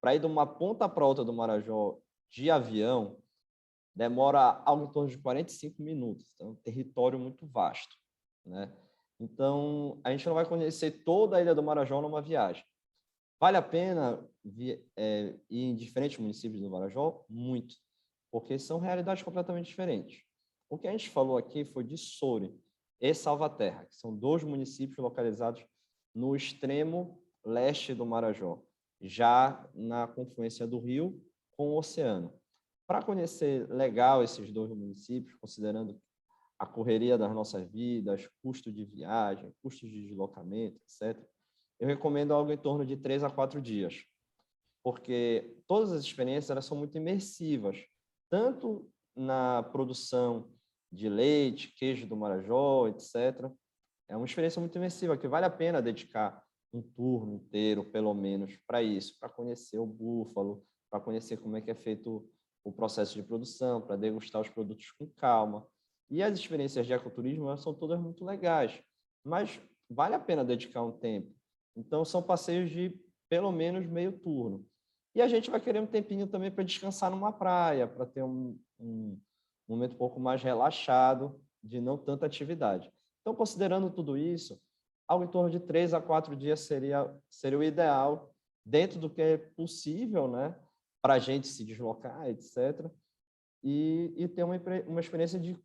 Para ir de uma ponta para outra do Marajó de avião, demora algo em torno de 45 minutos. Então, é um território muito vasto, né? Então, a gente não vai conhecer toda a Ilha do Marajó numa viagem. Vale a pena ir em diferentes municípios do Marajó? Muito, porque são realidades completamente diferentes. O que a gente falou aqui foi de Soure e Salvaterra, que são 2 municípios localizados no extremo leste do Marajó, já na confluência do rio com o oceano. Para conhecer legal esses 2 municípios, considerando a correria das nossas vidas, custo de viagem, custos de deslocamento, etc., eu recomendo algo em torno de 3 a 4 dias, porque todas as experiências elas são muito imersivas, tanto na produção de leite, queijo do Marajó, etc. É uma experiência muito imersiva, que vale a pena dedicar um turno inteiro, pelo menos, para isso, para conhecer o búfalo, para conhecer como é que é feito o processo de produção, para degustar os produtos com calma. E as experiências de ecoturismo elas são todas muito legais, mas vale a pena dedicar um tempo. Então, são passeios de, pelo menos, meio turno. E a gente vai querer um tempinho também para descansar numa praia, para ter um momento um pouco mais relaxado, de não tanta atividade. Então, considerando tudo isso, algo em torno de 3 a 4 dias seria o ideal, dentro do que é possível, né, para a gente se deslocar, etc. e ter uma experiência de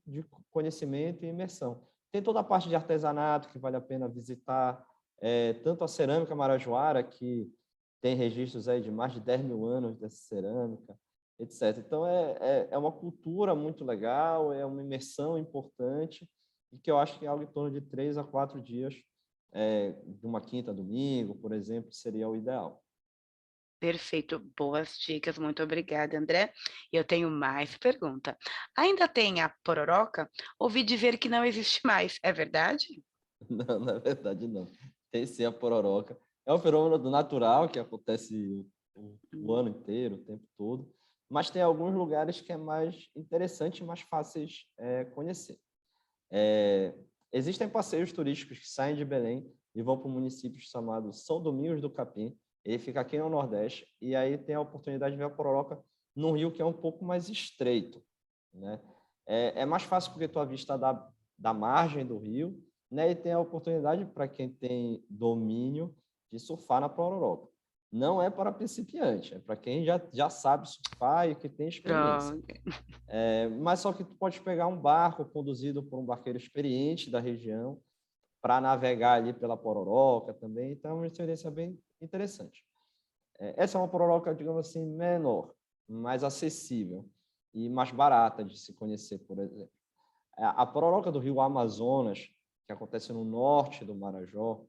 conhecimento e imersão. Tem toda a parte de artesanato que vale a pena visitar, tanto a cerâmica marajoara, que tem registros aí de mais de 10 mil anos dessa cerâmica, etc. Então, é uma cultura muito legal, é uma imersão importante, e que eu acho que é algo em torno de 3 a 4 dias, de uma quinta a domingo, por exemplo, seria o ideal. Perfeito, boas dicas, muito obrigada, André. Eu tenho mais pergunta. Ainda tem a pororoca? Ouvi dizer que não existe mais, é verdade? Não, na verdade, não. Tem sim a pororoca. É um fenômeno natural que acontece o ano inteiro, o tempo todo, mas tem alguns lugares que é mais interessante e mais fáceis conhecer. Existem passeios turísticos que saem de Belém e vão para um município chamado São Domingos do Capim. Ele fica aqui no Nordeste, e aí tem a oportunidade de ver a pororoca num rio que é um pouco mais estreito, né? É mais fácil porque tu avista da margem do rio, né? E tem a oportunidade para quem tem domínio de surfar na pororoca. Não é para principiante, é para quem já sabe surfar e que tem experiência. Droga. Mas só que tu pode pegar um barco conduzido por um barqueiro experiente da região para navegar ali pela pororoca também, então é uma experiência bem interessante. Essa é uma pororoca, digamos assim, menor, mais acessível e mais barata de se conhecer, por exemplo. A pororoca do rio Amazonas, que acontece no norte do Marajó,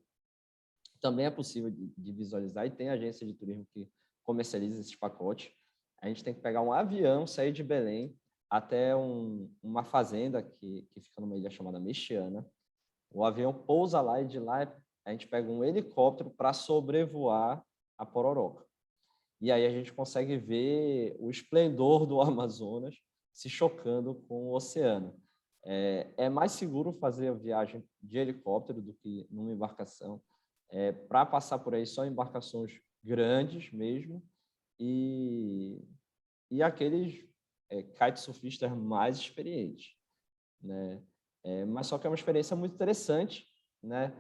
também é possível de visualizar, e tem agência de turismo que comercializa esses pacotes. A gente tem que pegar um avião, sair de Belém até uma fazenda que fica numa ilha chamada Mexiana. O avião pousa lá e de lá a gente pega um helicóptero para sobrevoar a pororoca. E aí a gente consegue ver o esplendor do Amazonas se chocando com o oceano. É mais seguro fazer a viagem de helicóptero do que numa embarcação. Para passar por aí só embarcações grandes mesmo e aqueles kitesurfistas mais experientes, né? Mas só que é uma experiência muito interessante, né?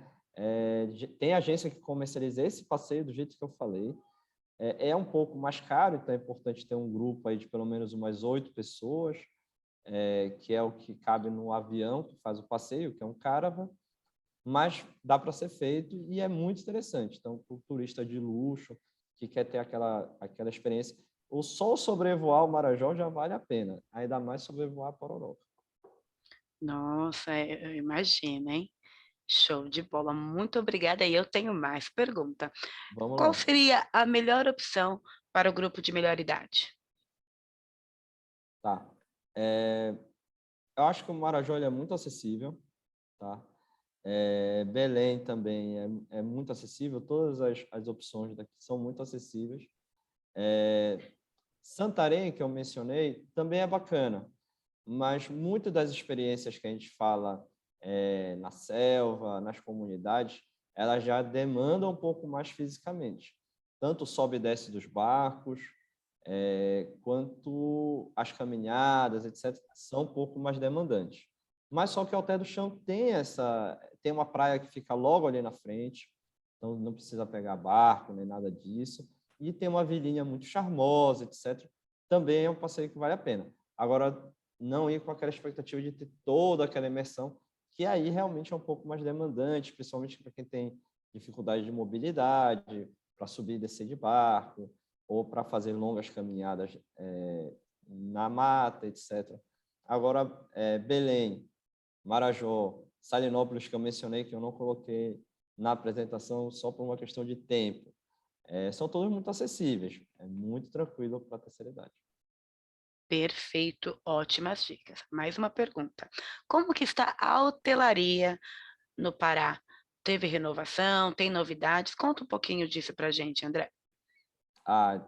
Tem agência que comercializa esse passeio do jeito que eu falei. É um pouco mais caro, então é importante ter um grupo aí de pelo menos umas 8 pessoas, que é o que cabe no avião que faz o passeio, que é um caravan, mas dá para ser feito e é muito interessante. Então, para o turista de luxo que quer ter aquela experiência, só sobrevoar o Marajó já vale a pena, ainda mais sobrevoar a Pororoca. Nossa, eu imagino, hein? Show de bola, muito obrigada. E eu tenho mais pergunta. Vamos Qual lá. seria a melhor opção para o grupo de melhor idade? Tá. Eu acho que o Marajó é muito acessível, tá? Belém também é muito acessível, todas as opções daqui são muito acessíveis. Santarém, que eu mencionei, também é bacana, mas muitas das experiências que a gente fala na selva, nas comunidades, elas já demandam um pouco mais fisicamente. Tanto o sobe e desce dos barcos, quanto as caminhadas, etc., são um pouco mais demandantes. Mas só que Alter do Chão tem uma praia que fica logo ali na frente, então não precisa pegar barco nem nada disso, e tem uma vilinha muito charmosa, etc. Também é um passeio que vale a pena. Agora, não ir com aquela expectativa de ter toda aquela imersão, que aí realmente é um pouco mais demandante, principalmente para quem tem dificuldade de mobilidade, para subir e descer de barco, ou para fazer longas caminhadas na mata, etc. Agora, Belém, Marajó, Salinópolis, que eu mencionei, que eu não coloquei na apresentação só por uma questão de tempo, são todos muito acessíveis, é muito tranquilo para a terceira idade. Perfeito, ótimas dicas. Mais uma pergunta. Como que está a hotelaria no Pará? Teve renovação? Tem novidades? Conta um pouquinho disso para a gente, André.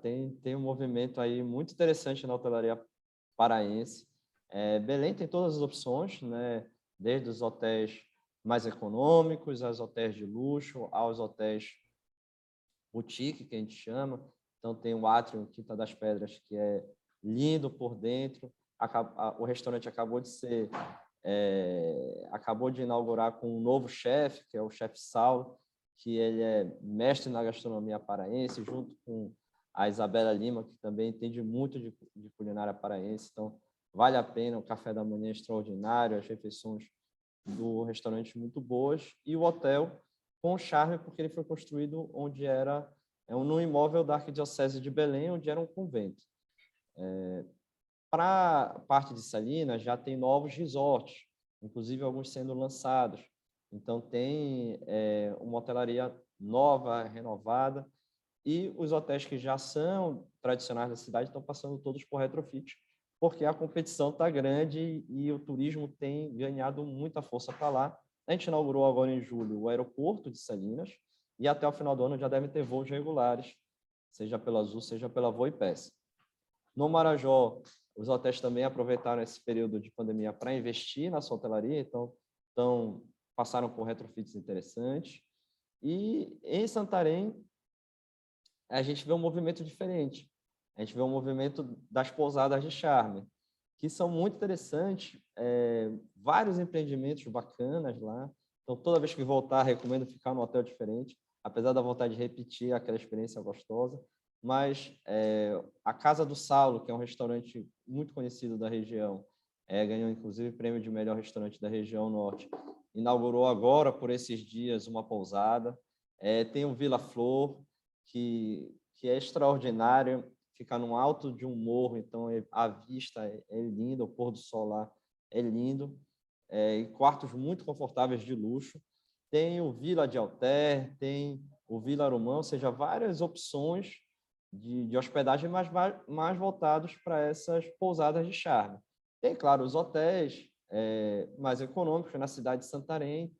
Tem um movimento aí muito interessante na hotelaria paraense. Belém tem todas as opções, né? Desde os hotéis mais econômicos, aos hotéis de luxo, aos hotéis boutique, que a gente chama. Então, tem o Atrium Quinta das Pedras, que é lindo por dentro. O restaurante acabou de inaugurar com um novo chefe, que é o chefe Saulo, que ele é mestre na gastronomia paraense, junto com a Isabela Lima, que também entende muito de culinária paraense. Então, vale a pena, o café da manhã é extraordinário, as refeições do restaurante muito boas, e o hotel com charme, porque ele foi construído onde era num imóvel da Arquidiocese de Belém, onde era um convento. Para a parte de Salinas, já tem novos resorts, inclusive alguns sendo lançados. Então, tem uma hotelaria nova, renovada, e os hotéis que já são tradicionais da cidade estão passando todos por retrofit, porque a competição está grande e o turismo tem ganhado muita força para lá. A gente inaugurou agora em julho o aeroporto de Salinas, e até o final do ano já devem ter voos regulares, seja pela Azul, seja pela Voipes. No Marajó, os hotéis também aproveitaram esse período de pandemia para investir na sua hotelaria, então passaram por retrofits interessantes. E em Santarém, a gente vê um movimento diferente. A gente vê um movimento das pousadas de charme, que são muito interessantes, vários empreendimentos bacanas lá. Então, toda vez que voltar, recomendo ficar num hotel diferente, apesar da vontade de repetir aquela experiência gostosa. Mas a Casa do Saulo, que é um restaurante muito conhecido da região, ganhou inclusive prêmio de melhor restaurante da região norte, inaugurou agora, por esses dias, uma pousada. Tem o Vila Flor, que é extraordinário, fica no alto de um morro, então a vista é linda, o pôr do sol lá é lindo, e quartos muito confortáveis de luxo. Tem o Vila de Alter, tem o Vila Arumã, ou seja, várias opções de hospedagem mais voltados para essas pousadas de charme. Tem, claro, os hotéis mais econômicos na cidade de Santarém,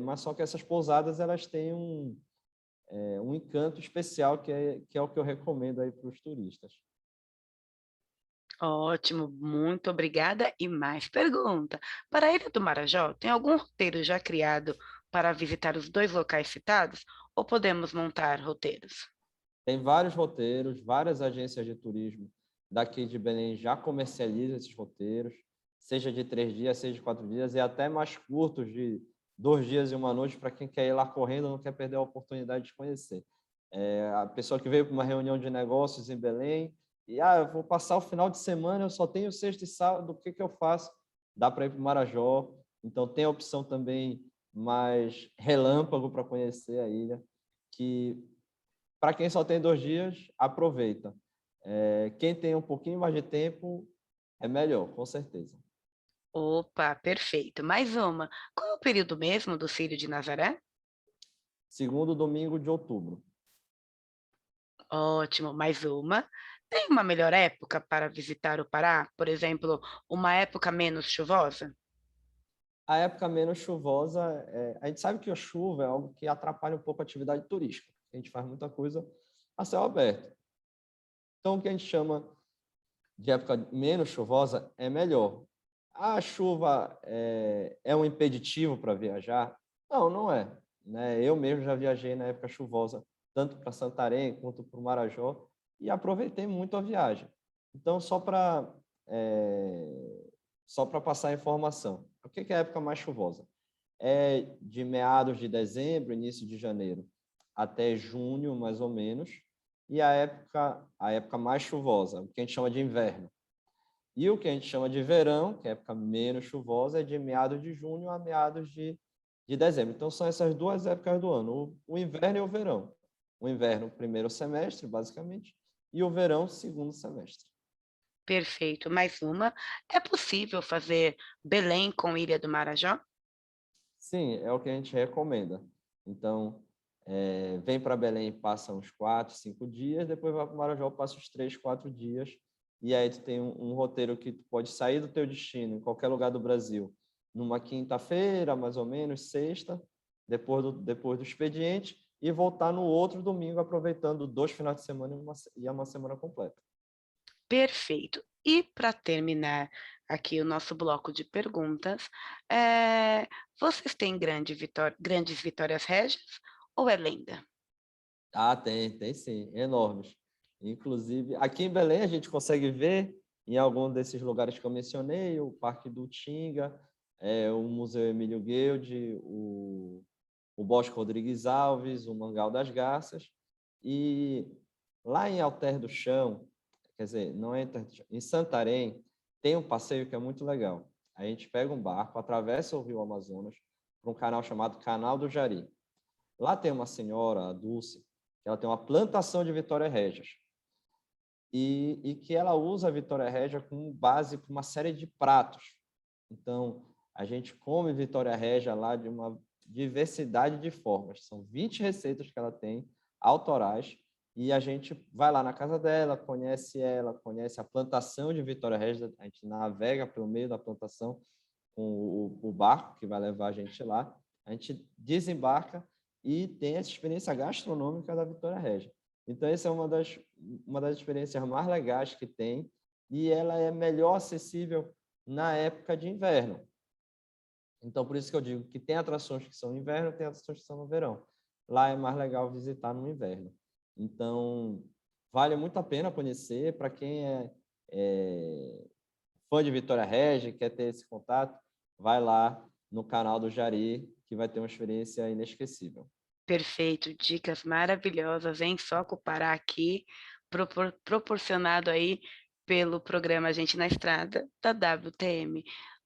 mas só que essas pousadas elas têm um encanto especial que é o que eu recomendo aí para os turistas. Ótimo, muito obrigada. E mais pergunta. Para a Ilha do Marajó, tem algum roteiro já criado para visitar os 2 locais citados? Ou podemos montar roteiros? Tem vários roteiros, várias agências de turismo daqui de Belém já comercializam esses roteiros, seja de 3 dias, seja de 4 dias, e até mais curtos, de 2 dias e 1 noite, para quem quer ir lá correndo, não quer perder a oportunidade de conhecer. A pessoa que veio para uma reunião de negócios em Belém, e eu vou passar o final de semana, eu só tenho sexta e sábado, o que eu faço? Dá para ir para o Marajó. Então, tem a opção também mais relâmpago para conhecer a ilha, que para quem só tem 2 dias, aproveita. Quem tem um pouquinho mais de tempo, é melhor, com certeza. Opa, perfeito. Mais uma. Qual é o período mesmo do Círio de Nazaré? Segundo domingo de outubro. Ótimo, mais uma. Tem uma melhor época para visitar o Pará? Por exemplo, uma época menos chuvosa? A época menos chuvosa, a gente sabe que a chuva é algo que atrapalha um pouco a atividade turística. A gente faz muita coisa a céu aberto. Então, o que a gente chama de época menos chuvosa é melhor. A chuva é um impeditivo para viajar? Não, não é. Né? Eu mesmo já viajei na época chuvosa, tanto para Santarém quanto para o Marajó, e aproveitei muito a viagem. Então, só para passar a informação. O que é a época mais chuvosa? É de meados de dezembro, início de janeiro, até junho, mais ou menos, e a época mais chuvosa, o que a gente chama de inverno. E o que a gente chama de verão, que é a época menos chuvosa, é de meados de junho a meados de dezembro. Então, são essas 2 épocas do ano, o inverno e o verão. O inverno, primeiro semestre, basicamente, e o verão, segundo semestre. Perfeito. Mais uma. É possível fazer Belém com Ilha do Marajó? Sim, é o que a gente recomenda. Então, vem para Belém, passa uns 4, 5 dias, depois vai para o Marajó, passa uns 3, 4 dias, e aí tu tem um roteiro que tu pode sair do teu destino, em qualquer lugar do Brasil, numa quinta-feira, mais ou menos, sexta, depois do expediente, e voltar no outro domingo, aproveitando 2 finais de semana e uma semana completa. Perfeito. E para terminar aqui o nosso bloco de perguntas, vocês têm grandes vitórias régias ou é lenda? Tem sim, enormes. Inclusive, aqui em Belém a gente consegue ver em algum desses lugares que eu mencionei, o Parque do Tinga, o Museu Emílio Guilde, o Bosque Rodrigues Alves, o Mangal das Garças, e lá em Alter do Chão, quer dizer, não é em Santarém, tem um passeio que é muito legal. A gente pega um barco, atravessa o Rio Amazonas para um canal chamado Canal do Jari. Lá tem uma senhora, a Dulce, que ela tem uma plantação de Vitória Régias. E que ela usa a Vitória Régia como base para uma série de pratos. Então, a gente come Vitória Régia lá de uma diversidade de formas. São 20 receitas que ela tem, autorais, e a gente vai lá na casa dela, conhece a plantação de Vitória Régia, a gente navega pelo meio da plantação com o barco que vai levar a gente lá, a gente desembarca e tem essa experiência gastronômica da Vitória Régia. Então, essa é uma das experiências mais legais que tem, e ela é melhor acessível na época de inverno. Então, por isso que eu digo que tem atrações que são no inverno, tem atrações que são no verão. Lá é mais legal visitar no inverno. Então, vale muito a pena conhecer. Para quem é fã de Vitória Régia, quer ter esse contato, vai lá no canal do Jari, que vai ter uma experiência inesquecível. Perfeito, dicas maravilhosas, hein? Só Pará aqui, proporcionado aí pelo programa Gente na Estrada, da WTM.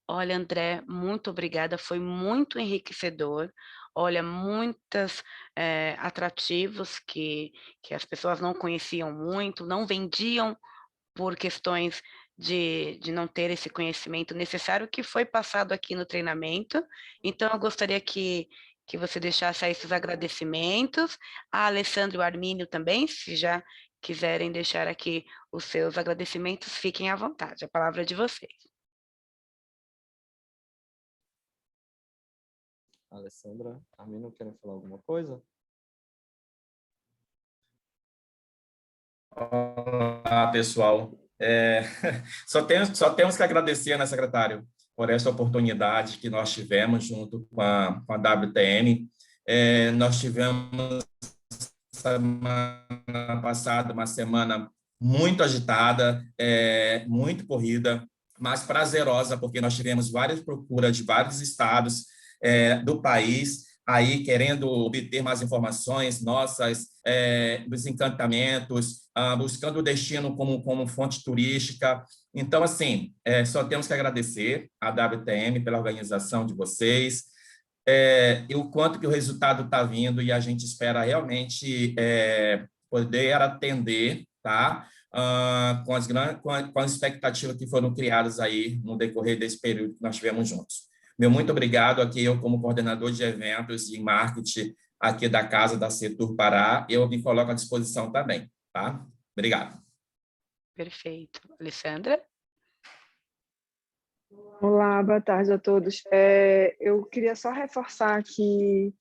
Olha, André, muito obrigada, foi muito enriquecedor. Olha, muitos atrativos que as pessoas não conheciam muito, não vendiam por questões de não ter esse conhecimento necessário que foi passado aqui no treinamento. Então, eu gostaria que você deixasse aí esses agradecimentos. A Alessandra e o Armínio também, se já quiserem deixar aqui os seus agradecimentos, fiquem à vontade. A palavra é de vocês. Alessandra, Armínio, querem falar alguma coisa? Olá, pessoal. Só temos que agradecer, né, secretário, por essa oportunidade que nós tivemos junto com a WTN. Nós tivemos semana passada uma semana muito agitada, muito corrida, mas prazerosa, porque nós tivemos várias procuras de vários estados do país, aí querendo obter mais informações nossas, dos encantamentos, buscando o destino como fonte turística. Então, assim, só temos que agradecer a WTM pela organização de vocês, e o quanto que o resultado está vindo, e a gente espera realmente poder atender, tá? Com as expectativas que foram criadas aí no decorrer desse período que nós tivemos juntos. Meu muito obrigado aqui, eu como coordenador de eventos e marketing aqui da Casa da Setur Pará, eu me coloco à disposição também, tá? Obrigado. Perfeito. Alessandra? Olá, boa tarde a todos. Eu queria só reforçar que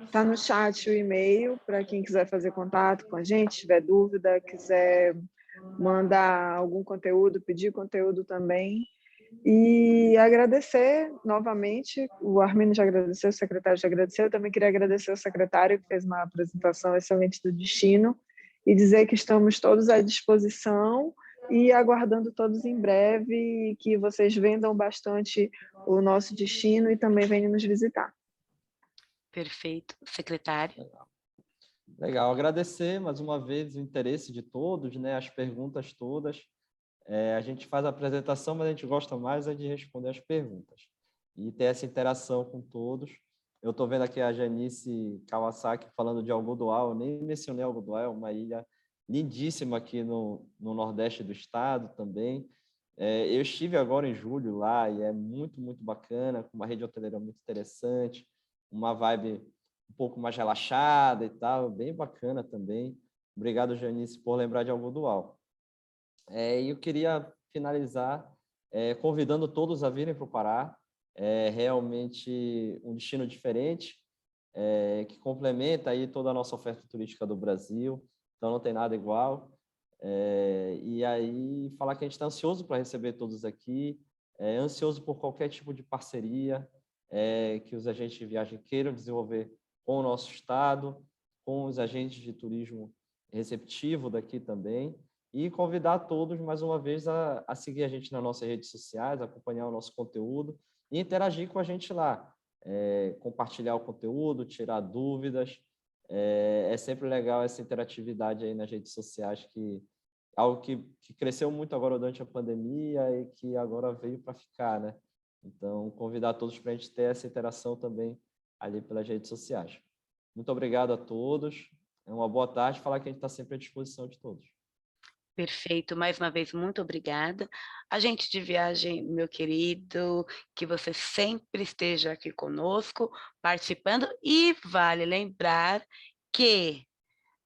está no chat o e-mail para quem quiser fazer contato com a gente, tiver dúvida, quiser mandar algum conteúdo, pedir conteúdo também. E agradecer novamente, o Armínio já agradeceu, o secretário já agradeceu, eu também queria agradecer o secretário que fez uma apresentação excelente do destino e dizer que estamos todos à disposição e aguardando todos em breve, que vocês vendam bastante o nosso destino e também venham nos visitar. Perfeito. Secretário? Legal, agradecer mais uma vez o interesse de todos, né, as perguntas todas. A gente faz a apresentação, mas a gente gosta mais de responder as perguntas e ter essa interação com todos. Eu estou vendo aqui a Janice Kawasaki falando de Algodoal, eu nem mencionei Algodoal, é uma ilha lindíssima aqui no Nordeste do estado também. Eu estive agora em julho lá e é muito, muito bacana, com uma rede hoteleira muito interessante, uma vibe um pouco mais relaxada e tal, bem bacana também. Obrigado, Janice, por lembrar de Algodoal. E eu queria finalizar convidando todos a virem para o Pará. É realmente um destino diferente, que complementa aí toda a nossa oferta turística do Brasil, então não tem nada igual. E aí falar que a gente está ansioso para receber todos aqui, ansioso por qualquer tipo de parceria que os agentes de viagem queiram desenvolver com o nosso estado, com os agentes de turismo receptivo daqui também, e convidar todos, mais uma vez, a seguir a gente nas nossas redes sociais, acompanhar o nosso conteúdo e interagir com a gente lá, compartilhar o conteúdo, tirar dúvidas. É sempre legal essa interatividade aí nas redes sociais que algo que cresceu muito agora durante a pandemia e que agora veio para ficar, né? Então, convidar todos para a gente ter essa interação também ali pelas redes sociais. Muito obrigado a todos. Uma boa tarde. Falar que a gente está sempre à disposição de todos. Perfeito, mais uma vez, muito obrigada. Agente de viagem, meu querido, que você sempre esteja aqui conosco, participando, e vale lembrar que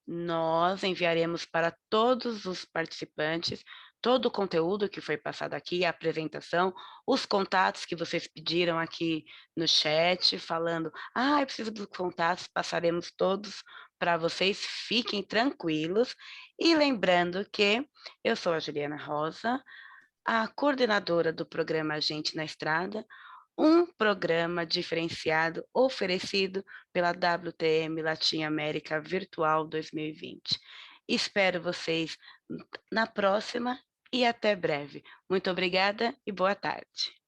nós enviaremos para todos os participantes todo o conteúdo que foi passado aqui, a apresentação, os contatos que vocês pediram aqui no chat, falando, eu preciso dos contatos, passaremos todos para vocês, fiquem tranquilos. E lembrando que eu sou a Juliana Rosa, a coordenadora do programa Agente na Estrada, um programa diferenciado oferecido pela WTM Latin América Virtual 2020. Espero vocês na próxima e até breve. Muito obrigada e boa tarde.